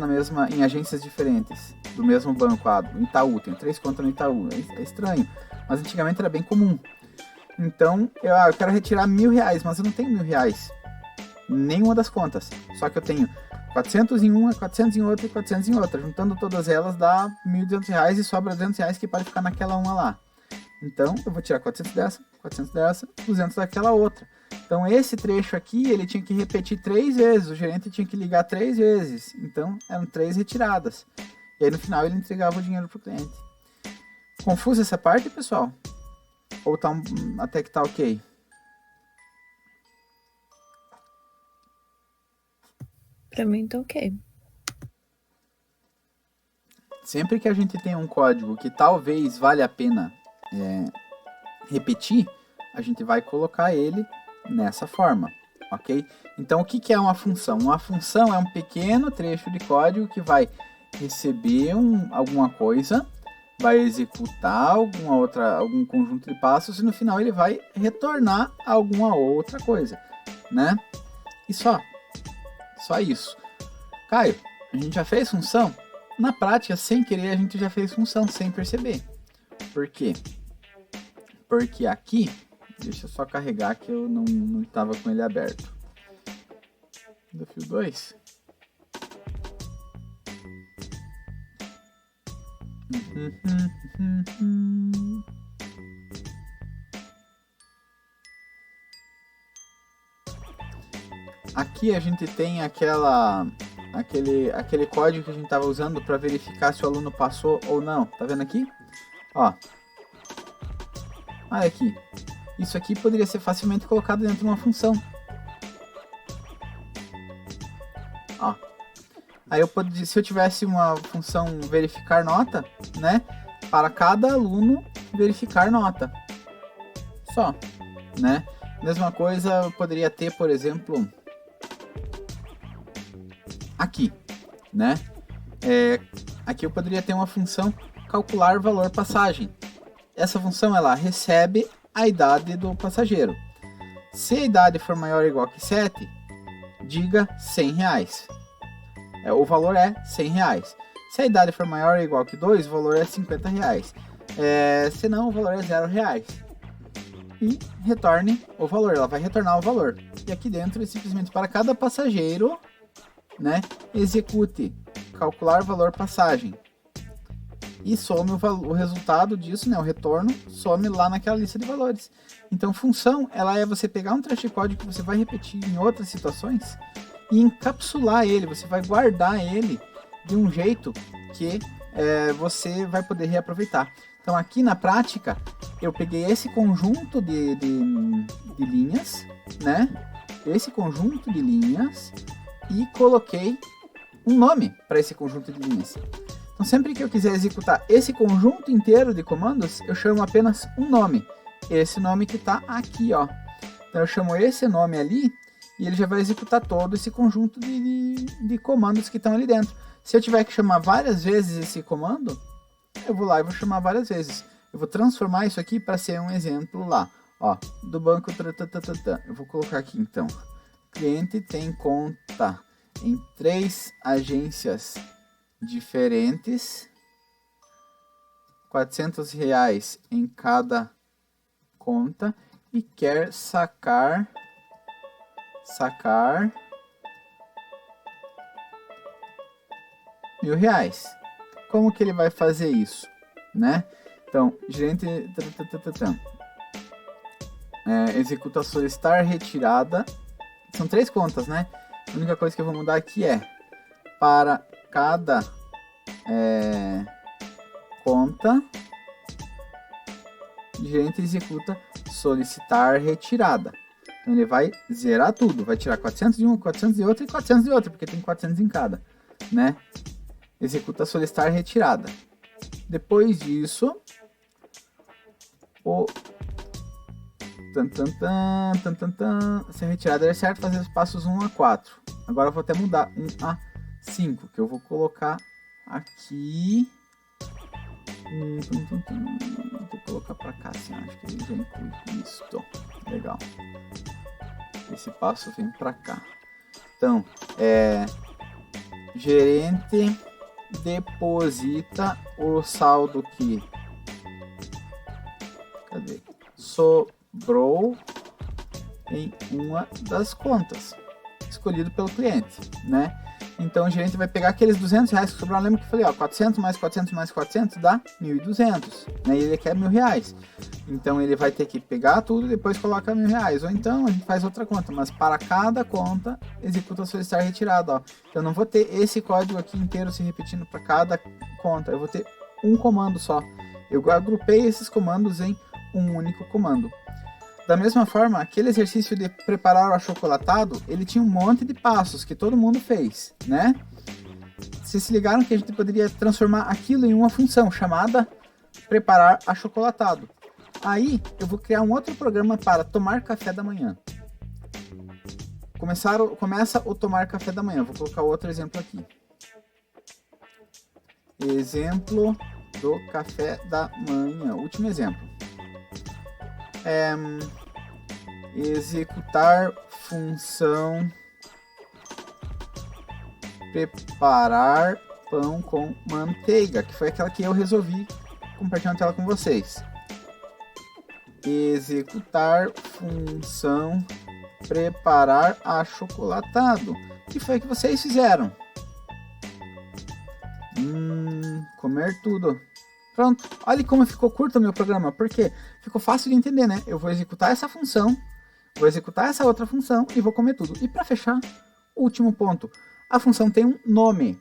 em agências diferentes do mesmo banco. No Itaú, tem 3 contas no Itaú. É estranho, mas antigamente era bem comum. Então, eu quero retirar R$1.000, mas eu não tenho R$1.000. Nenhuma das contas. Só que eu tenho 400 em uma, 400 em outra e 400 em outra. Juntando todas elas dá R$1.200 e sobra R$200 que pode ficar naquela uma lá. Então, eu vou tirar 400 dessa, 400 dessa, 200 daquela outra. Então, esse trecho aqui, ele tinha que repetir 3 vezes. O gerente tinha que ligar 3 vezes. Então, eram 3 retiradas. E aí, no final, ele entregava o dinheiro para o cliente. Confusa essa parte, pessoal? Ou até que tá ok? Pra mim tá ok. Sempre que a gente tem um código que talvez valha a pena repetir, a gente vai colocar ele nessa forma, ok? Então, o que é uma função? Uma função é um pequeno trecho de código que vai receber alguma coisa, vai executar algum conjunto de passos e no final ele vai retornar alguma outra coisa, né? E só isso. Caio, a gente já fez função? Na prática, sem querer, a gente já fez função, sem perceber. Por quê? Porque aqui, deixa eu só carregar que eu não estava com ele aberto. Desafio 2. Aqui a gente tem aquele código que a gente estava usando para verificar se o aluno passou ou não. Tá vendo aqui? Ó. Olha aqui. Isso aqui poderia ser facilmente colocado dentro de uma função. Ó. Aí se eu tivesse uma função verificar nota, né? Para cada aluno verificar nota. Só, né? Mesma coisa eu poderia ter, por exemplo, aqui, né? Aqui eu poderia ter uma função calcular valor passagem. Essa função ela recebe a idade do passageiro. Se a idade for maior ou igual que 7, diga R$100. O valor é R$100. Se a idade for maior ou igual que 2, o valor é R$50. Se não, o valor é R$0. E retorne o valor, ela vai retornar o valor. E aqui dentro, simplesmente para cada passageiro, né, execute calcular valor passagem. E some o resultado disso, né, o retorno, some lá naquela lista de valores. Então, função, ela é você pegar um trecho de código que você vai repetir em outras situações e encapsular ele, você vai guardar ele de um jeito que você vai poder reaproveitar. Então aqui na prática, eu peguei esse conjunto de linhas, né? Esse conjunto de linhas e coloquei um nome para esse conjunto de linhas. Então sempre que eu quiser executar esse conjunto inteiro de comandos, eu chamo apenas um nome. Esse nome que está aqui, ó. Então eu chamo esse nome ali e ele já vai executar todo esse conjunto de comandos que estão ali dentro. Se eu tiver que chamar várias vezes esse comando, eu vou lá e vou chamar várias vezes. Eu vou transformar isso aqui para ser um exemplo lá. Ó, do banco... Eu vou colocar aqui então. Cliente tem conta em 3 agências diferentes. R$400 em cada conta. E quer sacar R$1.000. Como que ele vai fazer isso, né? Então, gerente executa solicitar retirada. São 3 contas, né? A única coisa que eu vou mudar aqui é para cada conta, gerente executa solicitar retirada. Então ele vai zerar tudo, vai tirar 400 de uma, 400 de outra e 400 de outra, porque tem 400 em cada, né? Executa solicitar retirada. Depois disso, se a retirada der certo, fazer os passos 1 a 4. Agora eu vou até mudar 1 a 5, que eu vou colocar aqui. Vou colocar para cá, assim, acho que ele já inclui isso. Legal. Esse passo vem para cá. Então, gerente deposita o saldo que sobrou em uma das contas escolhido pelo cliente, né? Então o gerente vai pegar aqueles R$200 que sobraram. Lembra que eu falei, 400 mais 400 mais 400 dá 1.200, né? E ele quer R$1.000. Então ele vai ter que pegar tudo e depois coloca R$1.000. Ou então a gente faz outra conta, mas para cada conta executa solicitar retirada, ó. Eu não vou ter esse código aqui inteiro se repetindo para cada conta. Eu vou ter um comando só. Eu agrupei esses comandos em um único comando. Da mesma forma, aquele exercício de preparar o achocolatado, ele tinha um monte de passos que todo mundo fez, né? Vocês se ligaram que a gente poderia transformar aquilo em uma função chamada preparar achocolatado. Aí, eu vou criar um outro programa para tomar café da manhã. Começa o tomar café da manhã. Vou colocar outro exemplo aqui. Exemplo do café da manhã. Último exemplo. Executar função preparar pão com manteiga, que foi aquela que eu resolvi compartilhar a tela com vocês. Executar função preparar achocolatado, que foi a que vocês fizeram. Comer tudo. Pronto, olha como ficou curto o meu programa, porque ficou fácil de entender, né? Eu vou executar essa função, vou executar essa outra função e vou comer tudo. E para fechar, último ponto, a função tem um nome.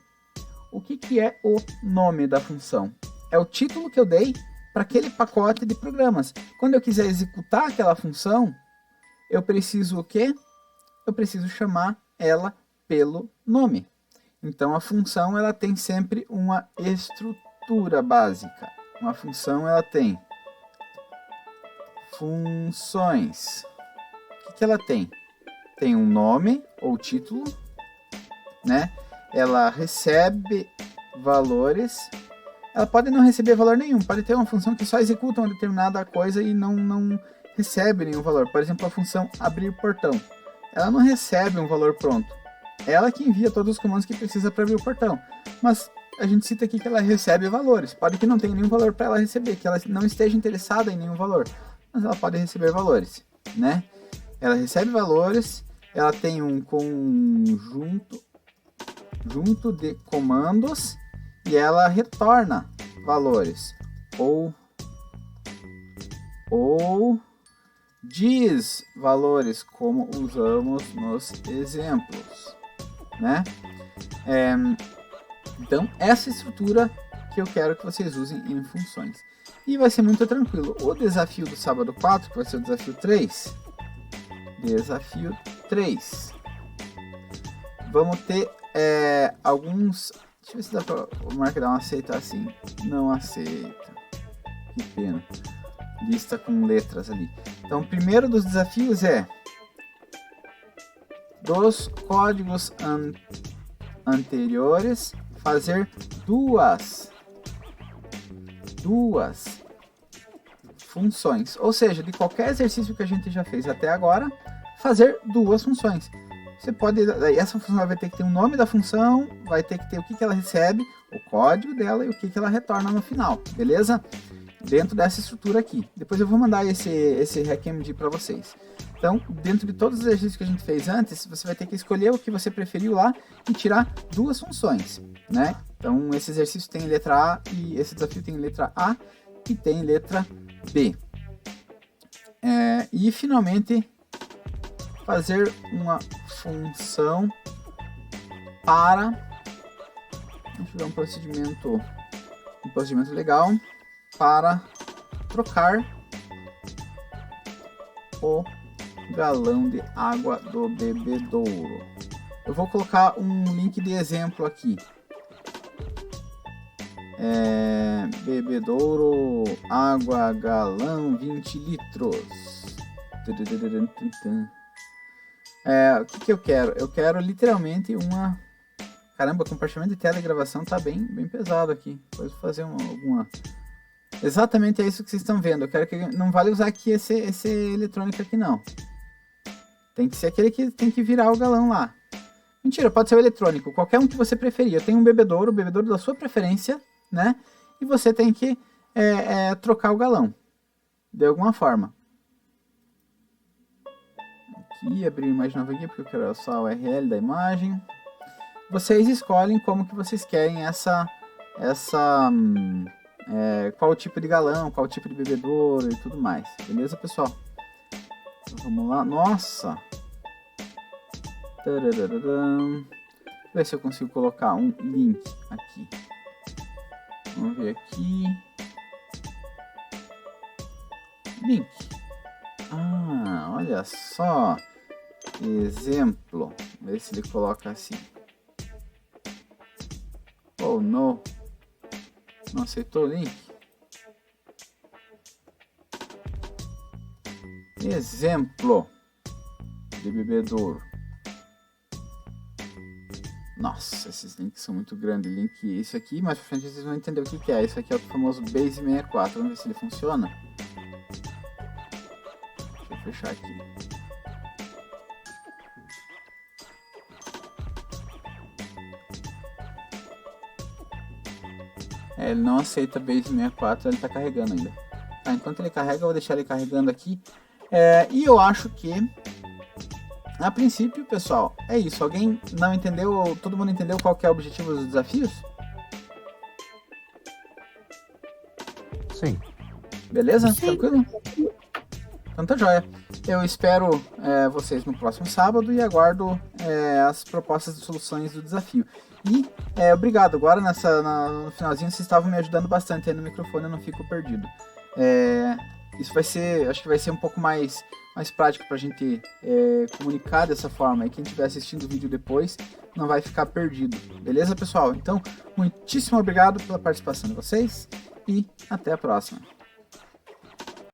O que é o nome da função? É o título que eu dei para aquele pacote de programas. Quando eu quiser executar aquela função, eu preciso o quê? Eu preciso chamar ela pelo nome. Então a função ela tem sempre uma estrutura básica. Uma função ela tem funções. O que ela tem? Tem um nome ou título, né? Ela recebe valores. Ela pode não receber valor nenhum. Pode ter uma função que só executa uma determinada coisa e não recebe nenhum valor. Por exemplo, a função abrir portão. Ela não recebe um valor pronto. Ela que envia todos os comandos que precisa para abrir o portão. Mas a gente cita aqui que ela recebe valores. Pode que não tenha nenhum valor para ela receber, que ela não esteja interessada em nenhum valor. Mas ela pode receber valores, né? Ela recebe valores, ela tem um conjunto de comandos e ela retorna valores. Ou diz valores, como usamos nos exemplos, né? Então, essa estrutura que eu quero que vocês usem em funções. E vai ser muito tranquilo. O desafio do sábado 4, que vai ser o desafio 3. Desafio 3. Vamos ter alguns... Deixa eu ver se dá para o Markdown aceitar assim. Não aceita. Que pena. Lista com letras ali. Então, o primeiro dos desafios é... dos códigos anteriores, fazer duas funções. Ou seja, de qualquer exercício que a gente já fez até agora, fazer duas funções. Você pode... Essa função vai ter que ter o nome da função, vai ter que ter o que ela recebe, o código dela e o que ela retorna no final. Beleza? Dentro dessa estrutura aqui. Depois eu vou mandar esse RecMD para vocês. Então, dentro de todos os exercícios que a gente fez antes, você vai ter que escolher o que você preferiu lá e tirar duas funções, né? Então, esse exercício tem letra A e esse desafio tem letra A e tem letra B. E, finalmente, fazer uma função para... Deixa eu ver um procedimento legal para trocar o galão de água do bebedouro. Eu vou colocar um link de exemplo aqui. Bebedouro, água, galão, 20 litros. O que eu quero? Eu quero literalmente uma... Caramba, o compartilhamento de tela e gravação tá bem pesado aqui. Depois vou fazer alguma... Exatamente é isso que vocês estão vendo. Eu quero que... Não vale usar aqui esse eletrônico aqui, não. Tem que ser aquele que tem que virar o galão lá. Mentira, pode ser o eletrônico. Qualquer um que você preferir. Eu tenho um bebedouro, o bebedouro da sua preferência, né? E você tem que trocar o galão. De alguma forma. Aqui, abrir a imagem nova aqui, porque eu quero só a URL da imagem. Vocês escolhem como que vocês querem qual tipo de galão, qual tipo de bebedouro e tudo mais. Beleza, pessoal? Então, vamos lá. Nossa! Tararararam. Deixa eu ver se eu consigo colocar um link aqui. Vamos ver aqui. Link. Ah, olha só. Exemplo. Ver se ele coloca assim. Oh, não. Não aceitou o link. Exemplo de bebedouro. Nossa, esses links são muito grandes. Link isso aqui, mas pra frente vocês vão entender o que é. Isso aqui é o famoso Base 64. Vamos ver se ele funciona. Deixa eu fechar aqui. Ele não aceita Base 64, ele está carregando ainda. Tá, enquanto ele carrega, eu vou deixar ele carregando aqui. E eu acho que, a princípio, pessoal, é isso. Alguém não entendeu? Todo mundo entendeu qual que é o objetivo dos desafios? Sim. Beleza? Sim. Tranquilo? Então tá joia. Eu espero vocês no próximo sábado e aguardo as propostas de soluções do desafio. E obrigado. Agora no finalzinho vocês estavam me ajudando bastante aí no microfone, eu não fico perdido. Isso vai ser, acho que vai ser um pouco mais prático pra gente comunicar dessa forma. E quem estiver assistindo o vídeo depois não vai ficar perdido. Beleza, pessoal? Então, muitíssimo obrigado pela participação de vocês e até a próxima.